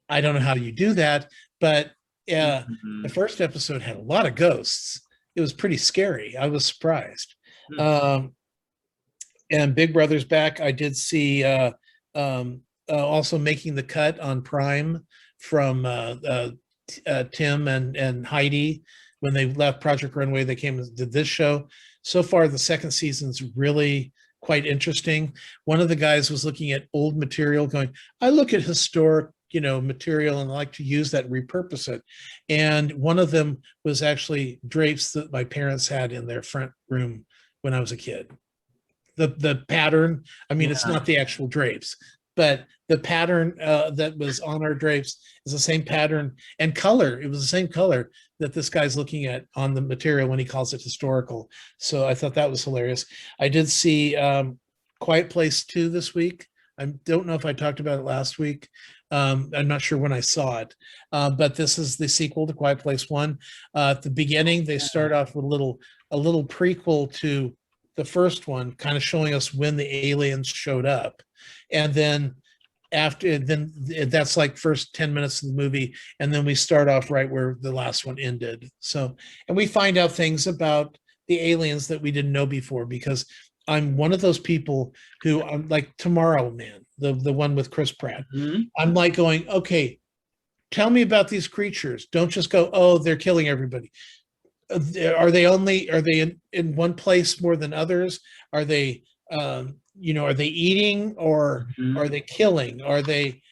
I don't know how you do that, but the first episode had a lot of ghosts. It was pretty scary. I was surprised. And Big Brother's back. I did see also making the cut on Prime from Tim and Heidi. When they left Project Runway, they came and did this show. So far, the second season's really quite interesting. One of the guys was looking at old material going, I look at historic, material and I like to use that and repurpose it. And one of them was actually drapes that my parents had in their front room when I was a kid. The pattern, I mean, it's not the actual drapes, but the pattern that was on our drapes is the same pattern and color. It was the same color that this guy's looking at on the material when he calls it historical. So I thought that was hilarious. I did see Quiet Place 2 this week. I don't know if I talked about it last week. I'm not sure when I saw it, but this is the sequel to Quiet Place 1. At the beginning, they start off with a little prequel to the first one, kind of showing us when the aliens showed up. And then that's like first 10 minutes of the movie. And then we start off right where the last one ended. So, and we find out things about the aliens that we didn't know before, because I'm one of those people who I'm like Tomorrow Man, the one with Chris Pratt. I'm like going, okay, tell me about these creatures. Don't just go, oh, they're killing everybody. Are they in one place more than others? Are they, are they eating or are they killing? Are they,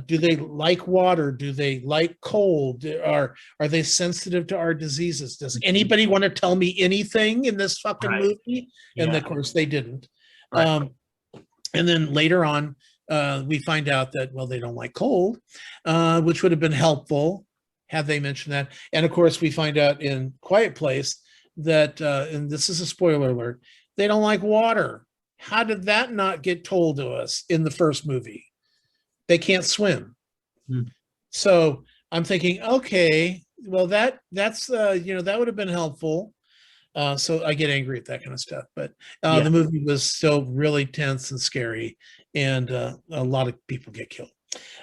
do they like water? Do they like cold? Are they sensitive to our diseases? Does anybody want to tell me anything in this fucking movie? And of course they didn't. And then later on, we find out that, well, they don't like cold, which would have been helpful had they mentioned that. And of course, we find out in Quiet Place that, and this is a spoiler alert, they don't like water. How did that not get told to us in the first movie? They can't swim. So I'm thinking, okay, well, that's, that would have been helpful. So I get angry at that kind of stuff. But the movie was still really tense and scary, and a lot of people get killed.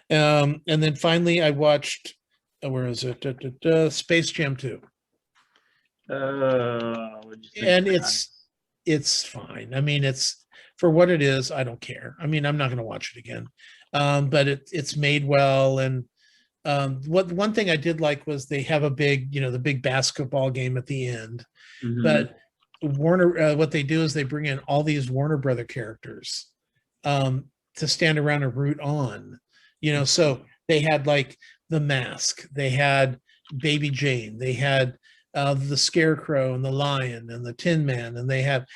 And then finally, I watched, where is it? Space Jam 2. And it's fine. I mean, it's for what it is. I don't care. I mean, I'm not going to watch it again. But it's made well. And one thing I did like was they have a big, the big basketball game at the end. But Warner, what they do is they bring in all these Warner Brother characters to stand around and root on. So they had like the Mask, they had Baby Jane, they had the Scarecrow and the Lion and the Tin Man, and they had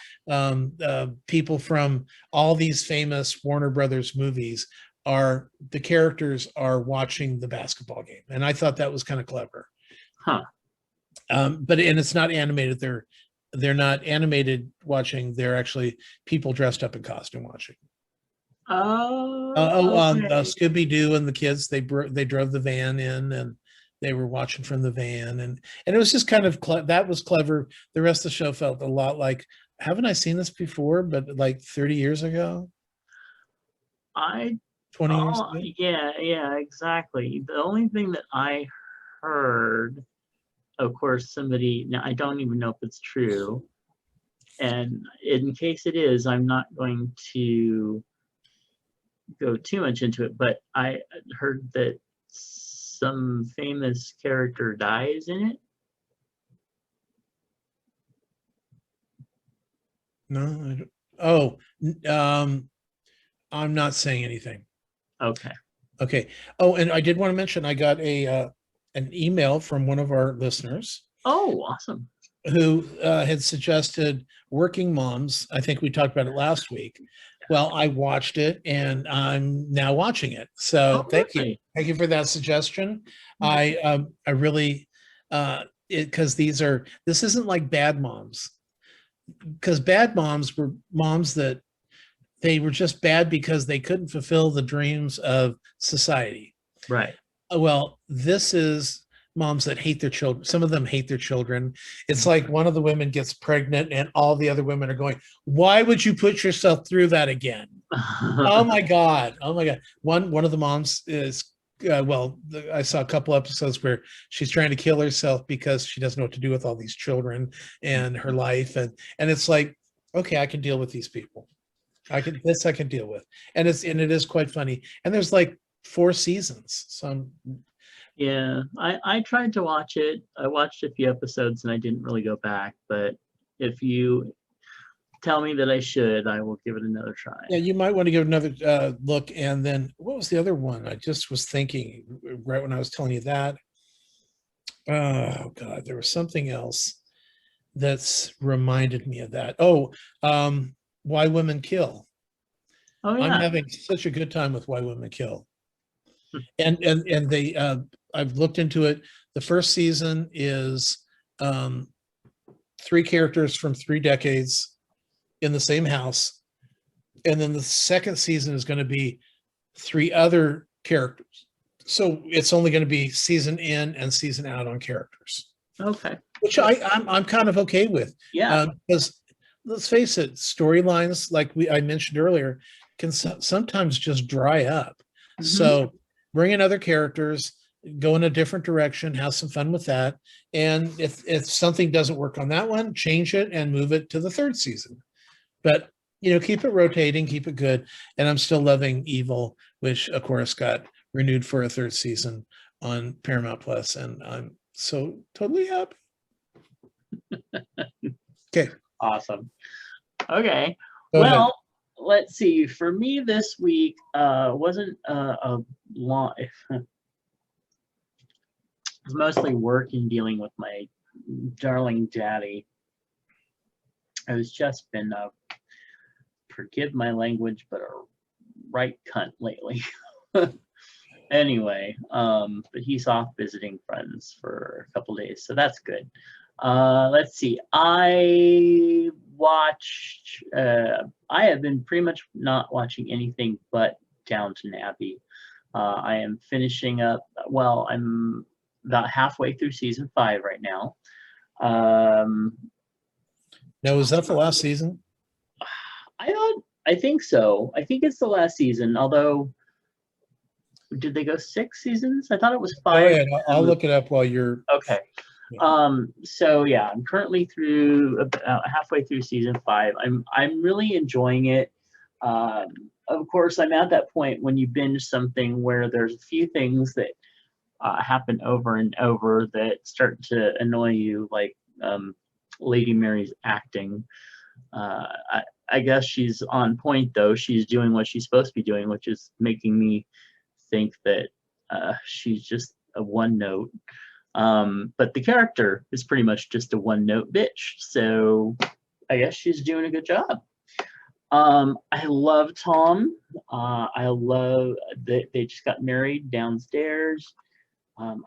people from all these famous Warner Brothers movies. The characters are watching the basketball game, and I thought that was kind of clever. But it's not animated. They're not animated watching. They're actually people dressed up in costume watching. Scooby-Doo and the kids, they drove the van in, and they were watching from the van, and it was just kind of that was clever. The rest of the show felt a lot like, haven't I seen this before? But like 30 years ago. 20 years ago? Yeah, exactly. The only thing that I heard, of course, now I don't even know if it's true, and in case it is, I'm not going to go too much into it, but I heard that some famous character dies in it. No, I don't. I'm not saying anything. Okay. Oh, and I did want to mention, I got an email from one of our listeners. Oh, awesome. Who had suggested Working Moms. I think we talked about it last week. Well, I watched it and I'm now watching it. So Oh, thank you. really? Thank you for that suggestion. Hmm. I really because this isn't like Bad Moms, because Bad Moms were moms that they were just bad because they couldn't fulfill the dreams of society. Right. Well, this is moms that hate their children. Some of them hate their children. It's like one of the women gets pregnant and all the other women are going, "Why would you put yourself through that again?" Oh my God. Oh my God. One of the moms is I saw a couple episodes where she's trying to kill herself because she doesn't know what to do with all these children and her life. And it's like, okay, I can deal with these people. I can deal with. And it is quite funny. And there's like 4 seasons. So Yeah, I tried to watch it. I watched a few episodes and I didn't really go back, but if you tell me that I should, I will give it another try. yeah, you might want to give another look. And then what was the other one? I just was thinking right when I was telling you that. Oh God, there was something else that's reminded me of that. Oh, Why Women Kill. Oh I'm yeah. having such a good time with Why Women Kill. And they I've looked into it. The first season is um 3 characters from 3 decades in the same house. And then the second season is going to be 3 other characters. So it's only going to be season in and season out on characters, Okay. which I'm kind of okay with. Yeah. Because let's face it, storylines like I mentioned earlier can sometimes just dry up. Hmm. So bring in other characters, go in a different direction, have some fun with that. And if something doesn't work on that one, change it and move it to the third season. But keep it rotating, keep it good. And I'm still loving Evil, which of course got renewed for a third season on Paramount Plus, and I'm so totally happy. Okay. Awesome. Okay. Go ahead. Well, let's see. For me this week wasn't a long. It was mostly work and dealing with my darling daddy. I was just been forgive my language, but a right cunt lately. Anyway, but he's off visiting friends for a couple days, so that's good. Let's see. I watched. I have been pretty much not watching anything but Downton Abbey. I am finishing up. Well, I'm about halfway through season 5 right now. Now, was that the last season? I think so. I think it's the last season. Although, did they go 6 seasons? I thought it was Go 5. ahead. I'll look it up while you're. Okay. So yeah, I'm currently through about halfway through season 5. I'm really enjoying it. Of course, I'm at that point when you binge something where there's a few things that happen over and over that start to annoy you, like Lady Mary's acting. I guess she's on point though. She's doing what she's supposed to be doing, which is making me think that she's just a one note. But the character is pretty much just a one note bitch. So I guess she's doing a good job. I love Tom. I love that they just got married downstairs. There's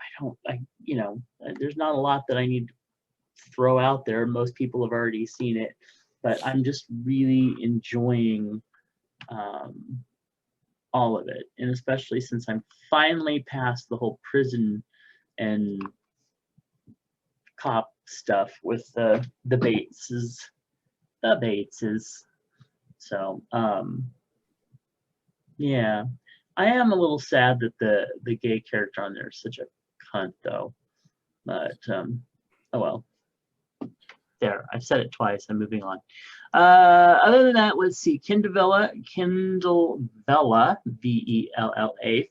not a lot that I need to throw out there. Most people have already seen it, but I'm just really enjoying all of it. And especially since I'm finally past the whole prison and cop stuff with the Bateses. The Bateses. So, yeah. I am a little sad that the gay character on there is such a cunt, though. But, oh well. There, I've said it twice. I'm moving on. Other than that, let's see. Kindle Vella, Vella,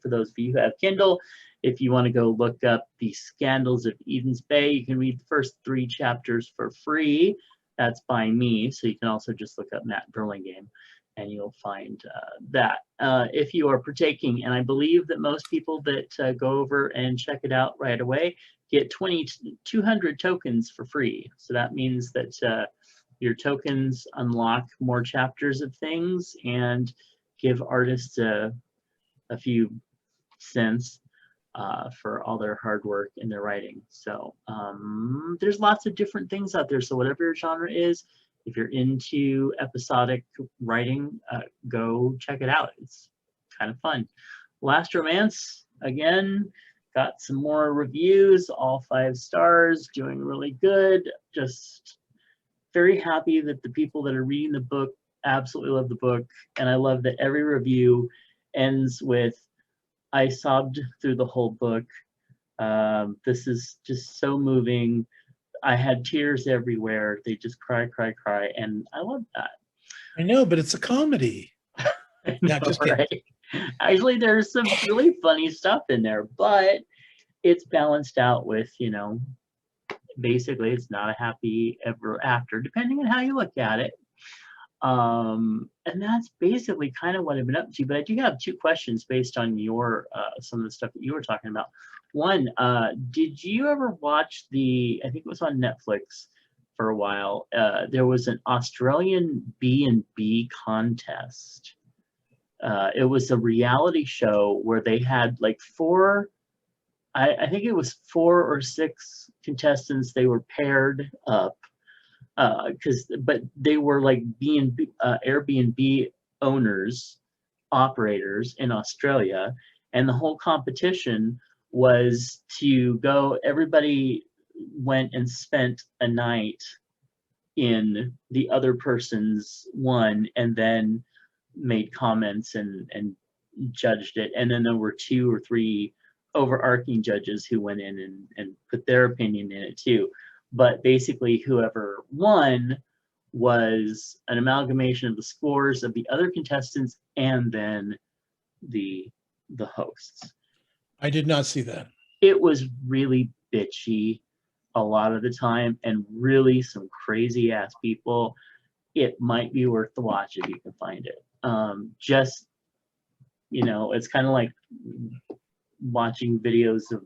for those of you who have Kindle. If you want to go look up the Scandals of Eden's Bay, you can read the first 3 chapters for free. That's by me. So you can also just look up Matt Burlingame and you'll find that. If you are partaking, and I believe that most people that go over and check it out right away get 200 tokens for free. So that means that your tokens unlock more chapters of things and give artists a few cents for all their hard work in their writing. So there's lots of different things out there. So whatever your genre is, if you're into episodic writing, go check it out. It's kind of fun. Last Romance, again, got some more reviews, all 5 stars, doing really good. Just very happy that the people that are reading the book absolutely love the book. And I love that every review ends with, I sobbed through the whole book. This is just so moving. I had tears everywhere. They just cry, cry, cry. And I love that. I know, but it's a comedy. No, just right. Actually, there's some really funny stuff in there, but it's balanced out with, you know, basically it's not a happy ever after, depending on how you look at it. And that's basically kind of what I've been up to. But I do have 2 questions based on your some of the stuff that you were talking about. One, did you ever watch I think it was on Netflix for a while, there was an Australian B&B contest. It was a reality show where they had like 4, I think it was 4 or 6 contestants. They were paired up but they were like Airbnb owners, operators in Australia, and the whole competition was to go. Everybody went and spent a night in the other person's one, and then made comments and judged it. And then there were 2 or 3 overarching judges who went in and put their opinion in it too. But basically whoever won was an amalgamation of the scores of the other contestants and then the hosts. I did not see that. It was really bitchy a lot of the time, and really some crazy ass people. It might be worth the watch if you can find it. Just, you know, it's kind of like watching videos of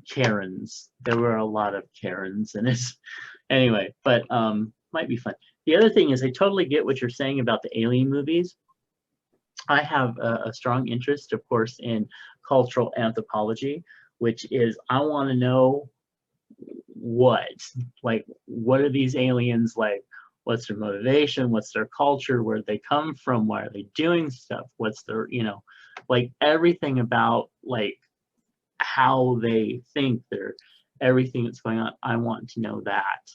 Karens. There were a lot of Karens in it. Anyway, but might be fun. The other thing is, I totally get what you're saying about the alien movies. I have a strong interest, of course, in cultural anthropology, which is I want to know what are these aliens like? What's their motivation? What's their culture? Where they come from? Why are they doing stuff? What's their, you know, like everything about like how they think, their everything that's going on. I want to know that.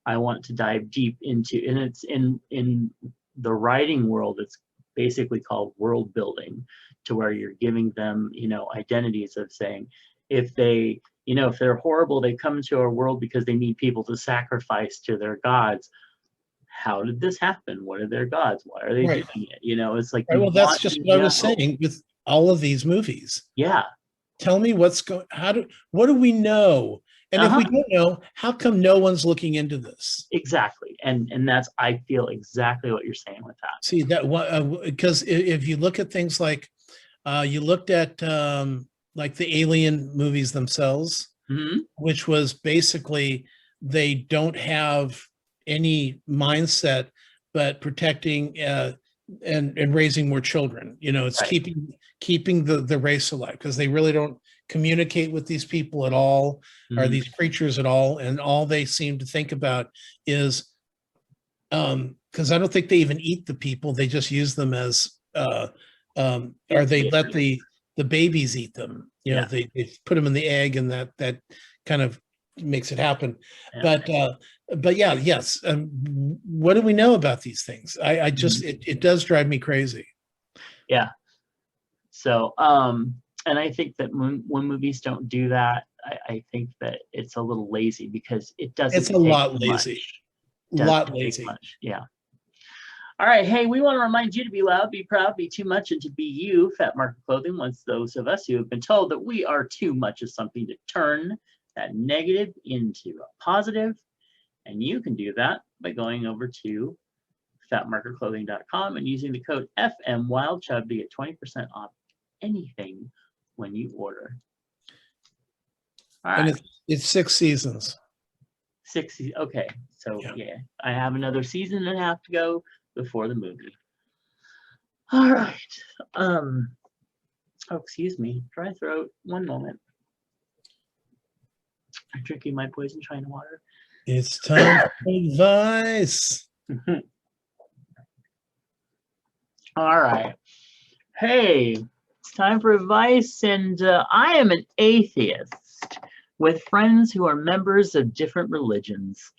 I want to dive deep into, and it's in the writing world, it's basically called world building, to where you're giving them, you know, identities of saying, if they, you know, if they're horrible, they come into our world because they need people to sacrifice to their gods. How did this happen? What are their gods? Why are they doing it? You know, it's like, well, that's just what I was saying with all of these movies. Yeah. Tell me what's going, what do we know? And if we don't know, how come no one's looking into this? Exactly. And that's, I feel exactly what you're saying with that. See that, because if you look at things like, you looked at like the Alien movies themselves, which was basically, they don't have any mindset but protecting and raising more children. You know, it's keeping the race alive, because they really don't communicate with these people at all, or these creatures at all, and all they seem to think about is, because I don't think they even eat the people, they just use them as or they let the babies eat them. You know, they put them in the egg, and that kind of makes it happen. But yeah, yes. What do we know about these things? I just, it does drive me crazy. Yeah. So, and I think that when movies don't do that, I think that it's a little lazy, because it doesn't. It's a lot lazy. Much. Yeah. All right. Hey, we want to remind you to be loud, be proud, be too much, and to be you. Fat Market Clothing wants those of us who have been told that we are too much of something to turn that negative into a positive. And you can do that by going over to fatmarketclothing.com and using the code FMWildChub to get 20% off anything when you order. All right. And it's 6 seasons. Okay, so Yeah. yeah, I have another season and a half to go before the movie. All right. Oh, excuse me. Dry throat. One moment. I'm drinking my poison china water. It's time for advice. All right. Hey, it's time for advice, and I am an atheist with friends who are members of different religions.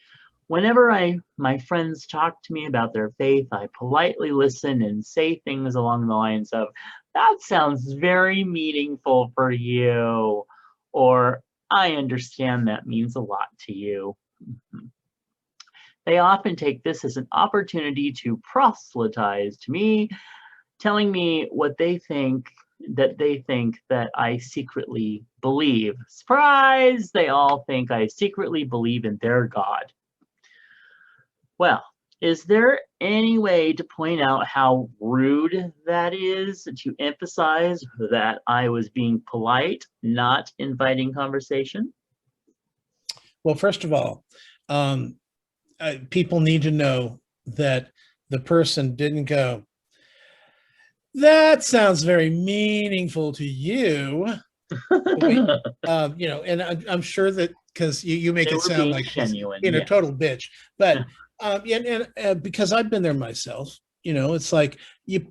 Whenever my friends talk to me about their faith, I politely listen and say things along the lines of, "That sounds very meaningful for you," or "I understand that means a lot to you." They often take this as an opportunity to proselytize to me, telling me what they think that I secretly believe. Surprise! They all think I secretly believe in their God. Well, is there any way to point out how rude that is, to emphasize that I was being polite, not inviting conversation? Well, first of all, people need to know that the person didn't go, "That sounds very meaningful to you." And I'm sure that because you make They it were sound being like he's genuine, being a yeah. total bitch, but because I've been there myself, it's like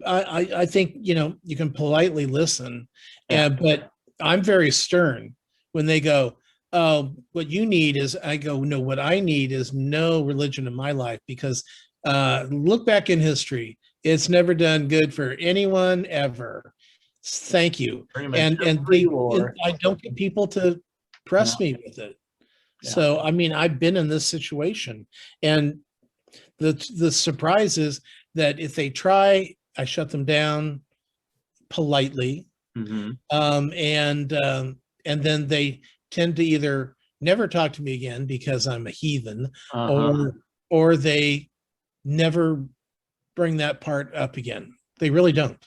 I think you can politely listen, Yeah. but I'm very stern when they go, "Oh, what you need is," I go, "No, what I need is no religion in my life because look back in history, it's never done good for anyone ever. Thank you." Pretty much And every war. I don't get people to press me with it. Yeah. So I mean, I've been in this situation, and the surprise is that if they try, I shut them down politely, Mm-hmm. and then they tend to either never talk to me again because I'm a heathen, Uh-huh. or they never bring that part up again. They really don't.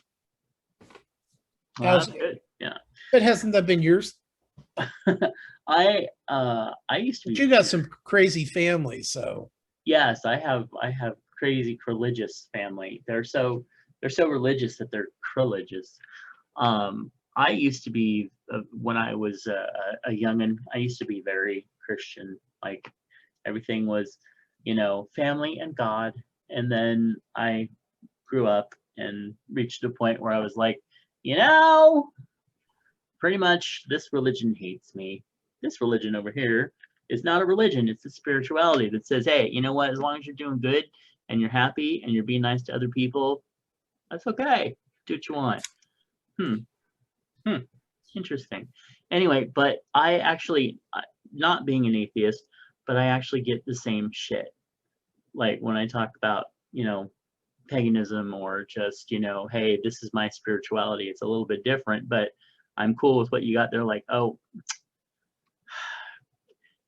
Well, that's good. Yeah. But hasn't that been yours? I used to But be you got some crazy family, so yes, I have crazy religious family. They're so religious that they're religious. I used to be when I was a youngin. I used to be very Christian. Like everything was, family and God. And then I grew up and reached a point where I was like, pretty much this religion hates me. This religion over here is not a religion. It's a spirituality that says, hey, you know what? As long as you're doing good and you're happy and you're being nice to other people, that's okay. Do what you want. Interesting. Anyway, but I actually, not being an atheist, but I actually get the same shit. Like when I talk about, paganism or just, hey, this is my spirituality. It's a little bit different, but I'm cool with what you got there. Like, oh,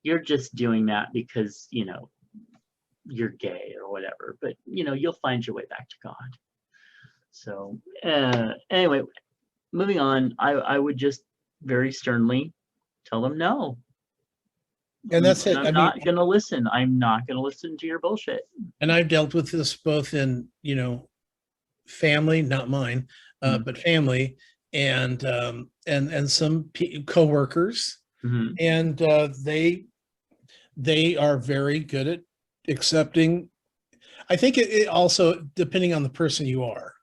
you're just doing that because, you're gay or whatever. But, you'll find your way back to God. So anyway, moving on, I would just very sternly tell them no. and that's it. I'm not going to listen. I'm not going to listen to your bullshit. And I've dealt with this both in, family, not mine, but family, and some coworkers, and they are very good at accepting. I think it also depending on the person you are.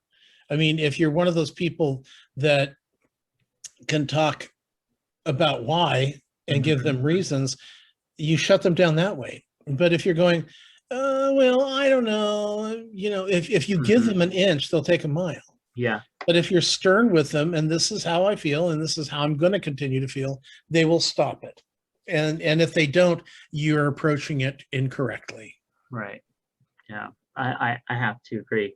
I mean, if you're one of those people that can talk about why and give them reasons, you shut them down that way. But if you're going, well, I don't know, if you give them an inch, they'll take a mile. Yeah. But if you're stern with them, and this is how I feel, and this is how I'm going to continue to feel, they will stop it. And if they don't, you're approaching it incorrectly. Right. Yeah. I have to agree.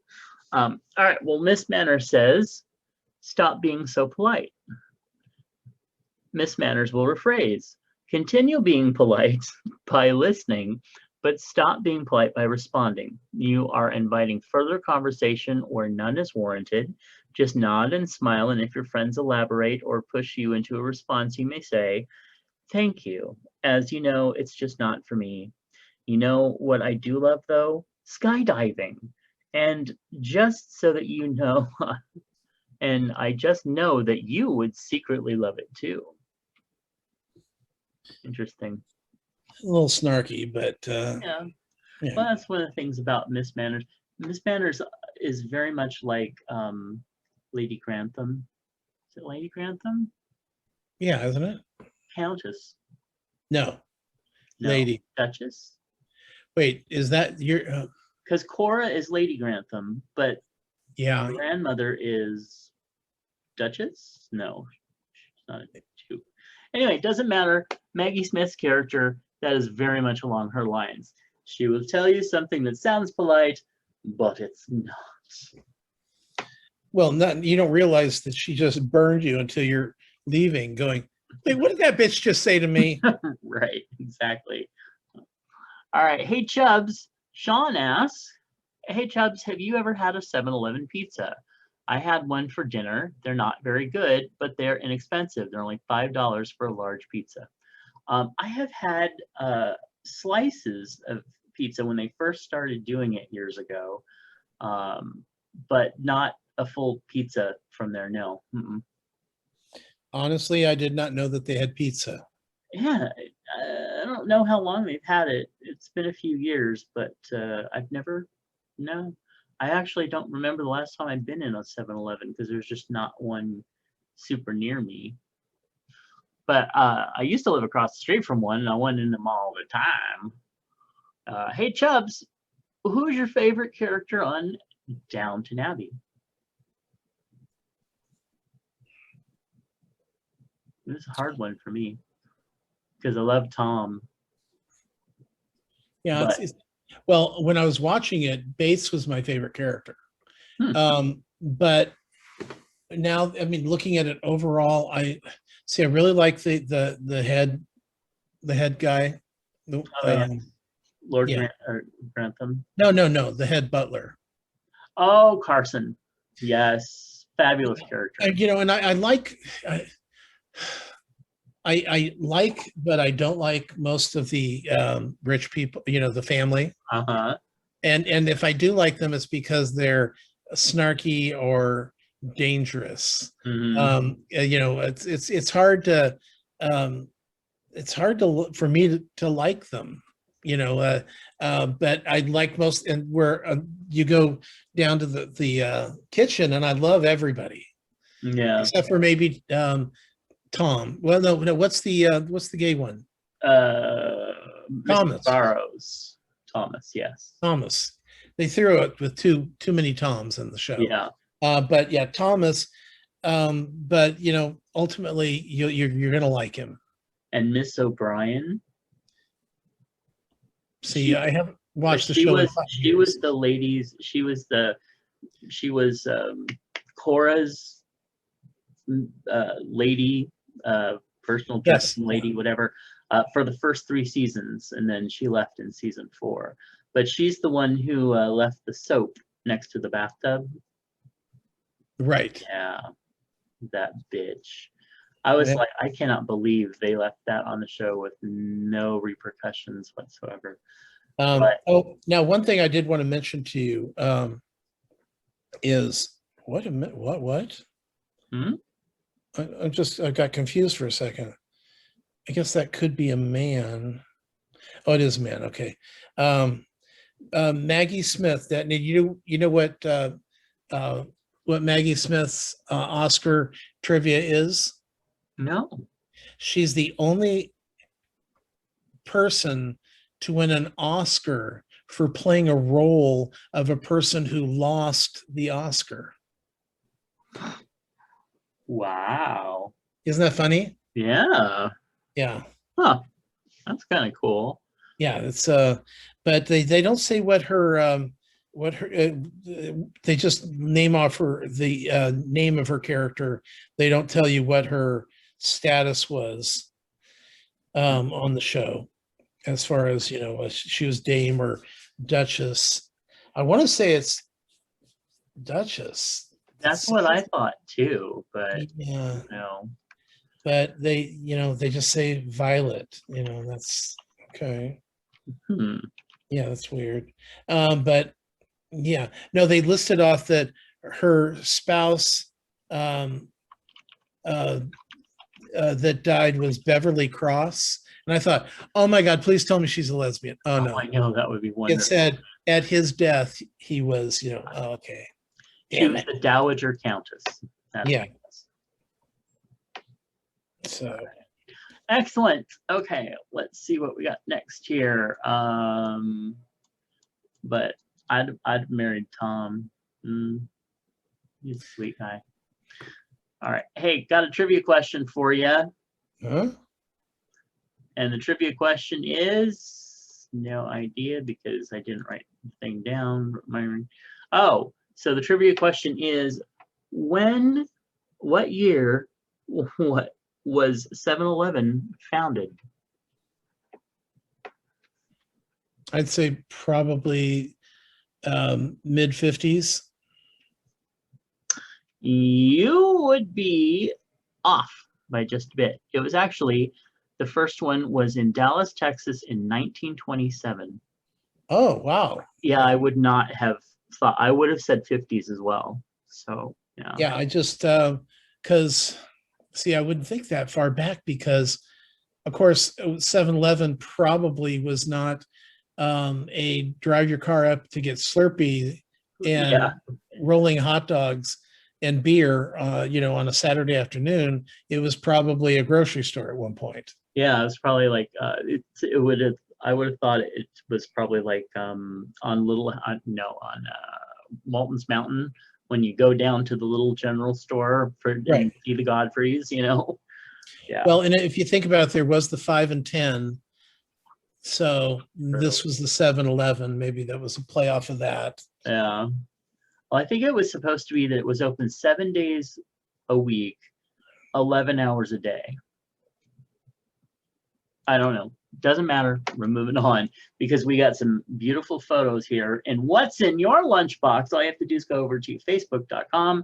All right. Well, Miss Manners says, stop being so polite. Miss Manners will rephrase. Continue being polite by listening, but stop being polite by responding. You are inviting further conversation where none is warranted. Just nod and smile, and if your friends elaborate or push you into a response, you may say, thank you. As you know, it's just not for me. You know what I do love though? Skydiving. And just so that you know, and I just know that you would secretly love it too. Interesting. A little snarky, but Yeah. yeah. Well, that's one of the things about Miss Manners. Miss Manners is very much like Lady Grantham. Is it Lady Grantham? Yeah, isn't it? Countess. No, No. lady. Duchess. Wait, is that your? Because Cora is Lady Grantham, but Yeah, grandmother is Duchess? No, she's not a two. Anyway, it doesn't matter. Maggie Smith's character, that is very much along her lines. She will tell you something that sounds polite, but it's not. well, not you don't realize that she just burned you until you're leaving, going, wait, what did that bitch just say to me? Right, exactly. All right. Hey, Chubs. Sean asks, hey, Chubs, have you ever had a 7-Eleven pizza? I had one for dinner. They're not very good, but they're inexpensive. They're only $5 for a large pizza. I have had slices of pizza when they first started doing it years ago, but not a full pizza from there. No. Mm-mm. Honestly, I did not know that they had pizza. Yeah, I don't know how long they've had it. It's been a few years, but I've never, no. I actually don't remember the last time I've been in a 7-Eleven because there's just not one super near me. But I used to live across the street from one, and I went in them all the time. Hey, Chubs, who's your favorite character on Downton Abbey? This is a hard one for me because I love Tom. Yeah, But well, when I was watching it, Bates was my favorite character. But now, I mean, looking at it overall, I really like the head guy. yeah. Lord Yeah. Grantham. No, the head butler. Oh, Carson. Yes, fabulous character. You know, and I like. I like, but I don't like most of the rich people, you know, the family. Uh-huh. And if I do like them, it's because they're snarky or dangerous. Mhm. You know, it's hard to for me to like them. You know, but I like most, and where you go down to the kitchen, and I love everybody Yeah. except for maybe Tom. Well, no. What's the gay one? Mrs. Thomas. Barrows. Thomas, yes. Thomas. They threw it with too many Toms in the show. Yeah. But yeah, Thomas. But you know, ultimately, you're gonna like him. And Miss O'Brien. See, I haven't watched the show. She was the ladies. She was Cora's lady, personal dressing lady, whatever, for the first 3 seasons, and then she left in season 4. But she's the one who left the soap next to the bathtub. Right. Yeah, that bitch. I was like, I cannot believe they left that on the show with no repercussions whatsoever. Oh, now one thing I did want to mention to you is what? Hmm? I got confused for a second. I guess that could be a man. Oh, it is a man. Okay. Maggie Smith. That you know what Maggie Smith's Oscar trivia is? No. She's the only person to win an Oscar for playing a role of a person who lost the Oscar. Wow. Isn't that funny? Yeah. Yeah. Huh. That's kind of cool. Yeah, it's but they don't say what her they just name off her the name of her character. They don't tell you what her status was on the show, as far as, you know, she was Dame or Duchess. I want to say it's Duchess. That's what I thought too, but yeah, no. but they, you know, they just say Violet. You know, that's okay. Yeah, that's weird. But yeah, no, they listed off that her spouse um, uh, that died was Beverly Cross. And I thought, oh my God, please tell me she's a lesbian. Oh Oh, no. I know, that would be It wonderful. said at his death, he was, oh, okay. She Damn was it. the Dowager Countess. That's Yeah. what it was. So Excellent. Okay, let's see what we got next here. But I'd married Tom. He's a sweet guy. All right. Hey, got a trivia question for you. huh? And the trivia question is no idea because I didn't write the thing down. Oh, so the trivia question is what year, what was 7-Eleven founded? I'd say probably mid 50s. You would be off by just a bit. It was actually, the first one was in Dallas, Texas in 1927. Oh, wow. Yeah, I would not have thought, I would have said 50s as well. So, yeah. Yeah, I just, because, see, I wouldn't think that far back because, of course, 7-Eleven probably was not a drive your car up to get Slurpee and Yeah. rolling hot dogs and beer, on a Saturday afternoon. It was probably a grocery store at one point. Yeah, it's probably like it would have. I would have thought it was probably like on Walton's Mountain when you go down to the little general store for Right. and see the Godfreys. Yeah. Well, and if you think about it, there was the 5 and 10. So this was the 7-Eleven. Maybe that was a playoff of that. Yeah. Well, I think it was supposed to be that it was open 7 days a week, 11 hours a day. I don't know. Doesn't matter. We're moving on because we got some beautiful photos here. And what's in your lunchbox? All you have to do is go over to facebook.com,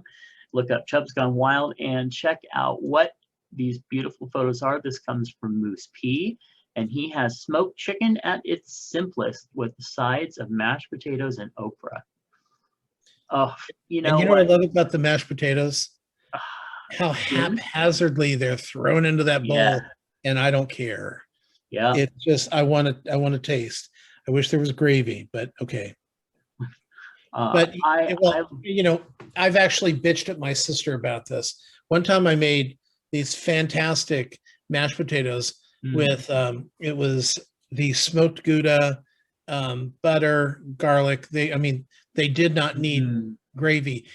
look up Chubs Gone Wild, and check out what these beautiful photos are. This comes from Moose P, and he has smoked chicken at its simplest with sides of mashed potatoes and okra. Oh, And you know what I love about the mashed potatoes? How Jim? haphazardly they're thrown into that bowl, Yeah. and I don't care. Yeah. It's just I want to taste. I wish there was gravy, but okay. But I've actually bitched at my sister about this. One time I made these fantastic mashed potatoes with it was the smoked Gouda, butter, garlic. They did not need gravy.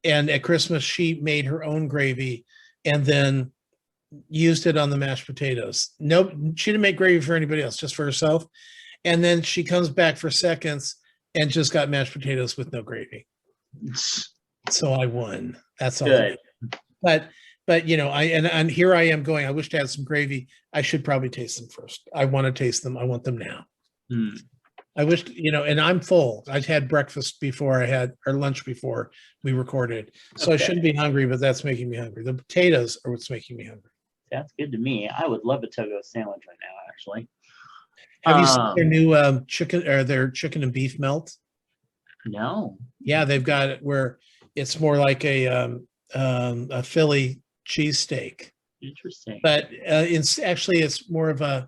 And at Christmas, she made her own gravy and then used it on the mashed potatoes. Nope, she didn't make gravy for anybody else, just for herself. And then she comes back for seconds and just got mashed potatoes with no gravy. So I won. That's all. Good. But and here I am going, I wish to have some gravy. I should probably taste them first. I want to taste them. I want them now. I wish, and I'm full. I'd had breakfast before or lunch before we recorded. So I shouldn't be hungry, but that's making me hungry. The potatoes are what's making me hungry. That's good to me. I would love a Togo sandwich right now, actually. Have you seen their new chicken or their chicken and beef melt? No. Yeah, they've got it where it's more like a Philly cheesesteak. Interesting. But it's more of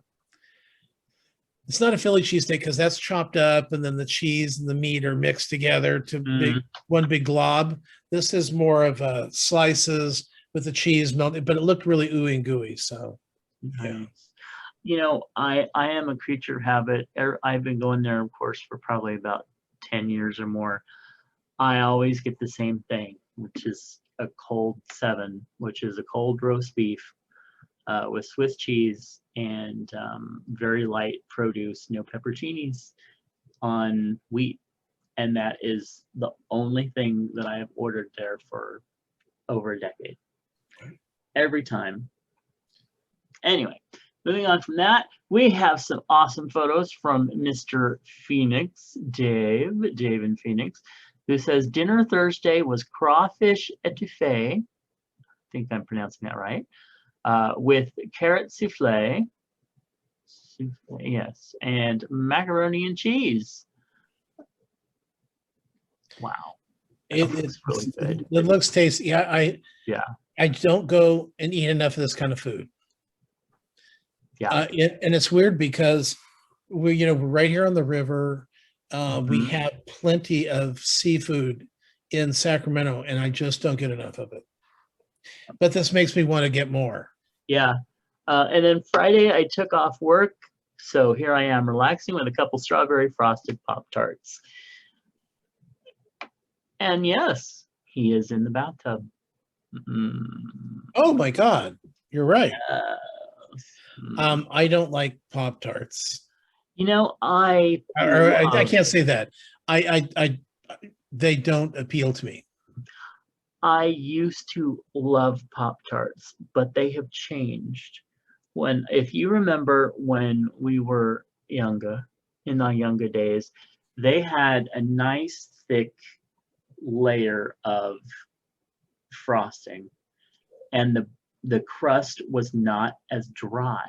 it's not a Philly cheesesteak because that's chopped up and then the cheese and the meat are mixed together to one big glob. This is more of slices with the cheese melted, but it looked really ooey and gooey. So, nice. I am a creature of habit. I've been going there, of course, for probably about 10 years or more. I always get the same thing, which is a cold 7, which is a cold roast beef with Swiss cheese and very light produce, no pepperoncinis on wheat. And that is the only thing that I have ordered there for over a decade. Every time. Anyway, moving on from that, we have some awesome photos from Mr. Phoenix, Dave in Phoenix, who says dinner Thursday was crawfish etouffee. I think I'm pronouncing that right. With carrot souffle, souffle, yes, and macaroni and cheese. Wow, It, looks really good. it looks tasty. Yeah, I don't go and eat enough of this kind of food. yeah. And it's weird because we're right here on the river. We Mhm. have plenty of seafood in Sacramento, and I just don't get enough of it. But this makes me want to get more. Yeah. And then Friday, I took off work. So here I am relaxing with a couple strawberry frosted Pop-Tarts. And yes, he is in the bathtub. Oh my God, you're right. Yes. I don't like Pop-Tarts. I I love, can't say that. I they don't appeal to me. I used to love Pop-Tarts, but they have changed. If you remember when we were younger, in our younger days, they had a nice thick layer of frosting, and the crust was not as dry.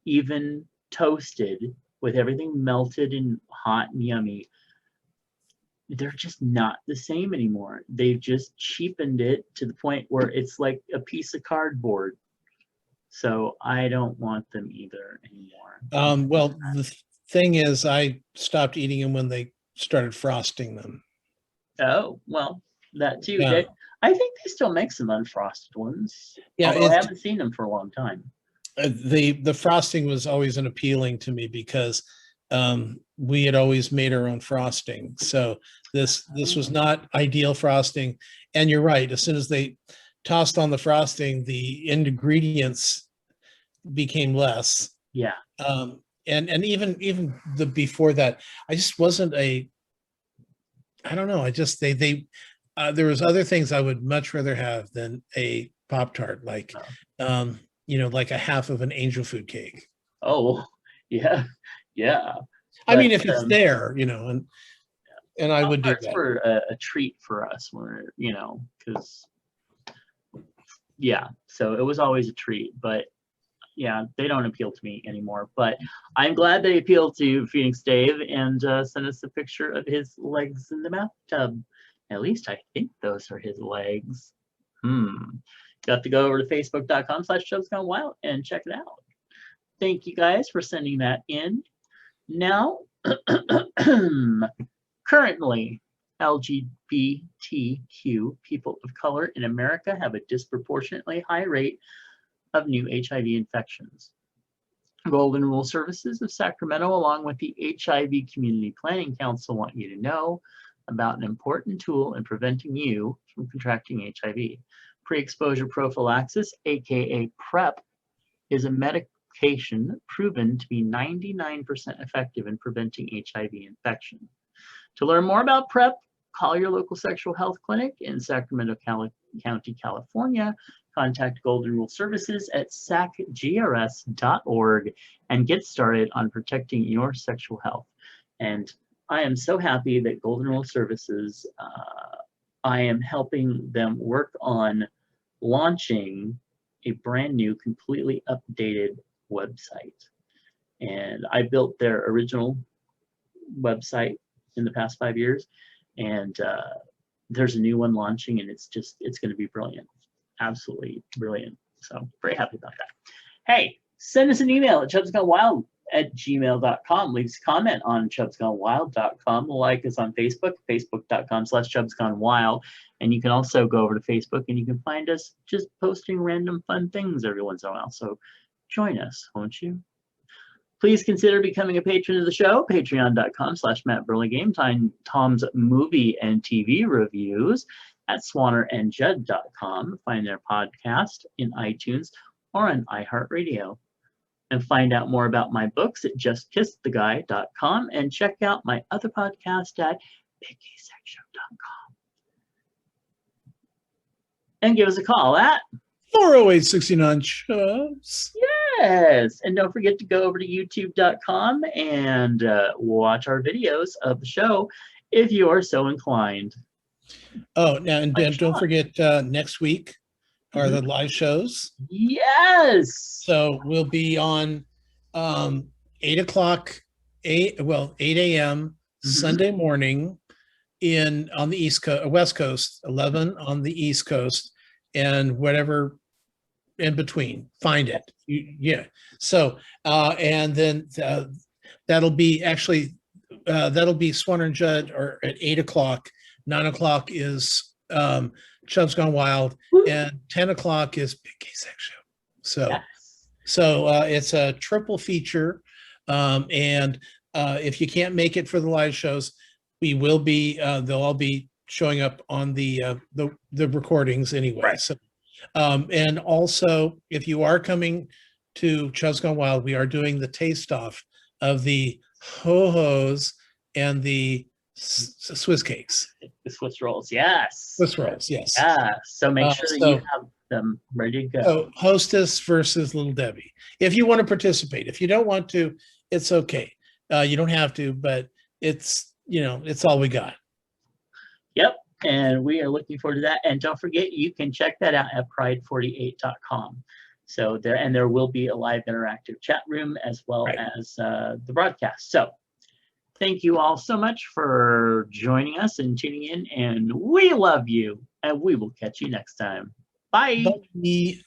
Even toasted with everything melted and hot and yummy, they're just not the same anymore. They've just cheapened it to the point where it's like a piece of cardboard. So I don't want them either anymore. Well, the thing is, I stopped eating them when they started frosting them. Oh, well, that too. Yeah, I think they still make some unfrosted ones, yeah. although I haven't seen them for a long time. The frosting was always an appealing to me because we had always made our own frosting. So this was not ideal frosting. And you're right. As soon as they tossed on the frosting, the ingredients became less. Yeah. And even the before that, I just wasn't I don't know. I just there was other things I would much rather have than a Pop-Tart, like like a half of an angel food cake. Oh, yeah, yeah. I But mean, if it's there, and I would do Pop-Tarts that. were a treat for us, because yeah, so it was always a treat. But yeah, they don't appeal to me anymore. But I'm glad they appeal to Phoenix Dave and sent us a picture of his legs in the bathtub. At least I think those are his legs. Got to go over to facebook.com/chubsgonewild and check it out. Thank you guys for sending that in. Now, currently, LGBTQ people of color in America have a disproportionately high rate of new HIV infections. Golden Rule Services of Sacramento, along with the HIV Community Planning Council, want you to know about an important tool in preventing you from contracting HIV. Pre-exposure prophylaxis, aka PrEP, is a medication proven to be 99% effective in preventing HIV infection. To learn more about PrEP, call your local sexual health clinic in Sacramento County, California. Contact Golden Rule Services at sacgrs.org and get started on protecting your sexual health. And I am so happy that Golden Rule Services, I am helping them work on launching a brand new, completely updated website. And I built their original website in the past 5 years, and there's a new one launching, and it's going to be brilliant. Absolutely brilliant. So very happy about that. Hey, send us an email at chubsgonewild@gmail.com. Leave us a comment on chubsgonewild.com. Like us on Facebook, facebook.com/chubsgonewild. And you can also go over to Facebook and you can find us just posting random fun things every once in a while. So join us, won't you? Please consider becoming a patron of the show, patreon.com/MattBurleyGame, Tom's movie and TV reviews at swannerandjudd.com. Find their podcast in iTunes or on iHeartRadio. And find out more about my books at justkissedtheguy.com and check out my other podcast at biggysexshow.com. And give us a call at 408-69 Chubs. Yes, and don't forget to go over to youtube.com and watch our videos of the show if you are so inclined. Oh, now, and don't forget, next week are the live shows. Yes. So we'll be on 8 o'clock, 8 a.m. Sunday morning on the East Coast, West Coast, 11 on the East Coast, and whatever in between. Find it. Yeah. So, and then that'll be Swanner and Judd or at 8 o'clock. 9 o'clock is Chubs Gone Wild, and 10 o'clock is Big Gay Sex Show. So, it's a triple feature. And if you can't make it for the live shows, we will be. They'll all be showing up on the recordings anyway. Right. So, and also, if you are coming to Chubs Gone Wild, we are doing the taste off of the ho-hos and the Swiss cakes. The Swiss rolls, yes. Swiss rolls, yes. Yeah. So make sure that you have them ready to go. So Hostess versus Little Debbie. If you want to participate, if you don't want to, it's okay. You don't have to, but it's all we got. Yep. And we are looking forward to that. And don't forget, you can check that out at pride48.com. So there will be a live interactive chat room as well as the broadcast. So thank you all so much for joining us and tuning in. And we love you. And we will catch you next time. Bye. Bye.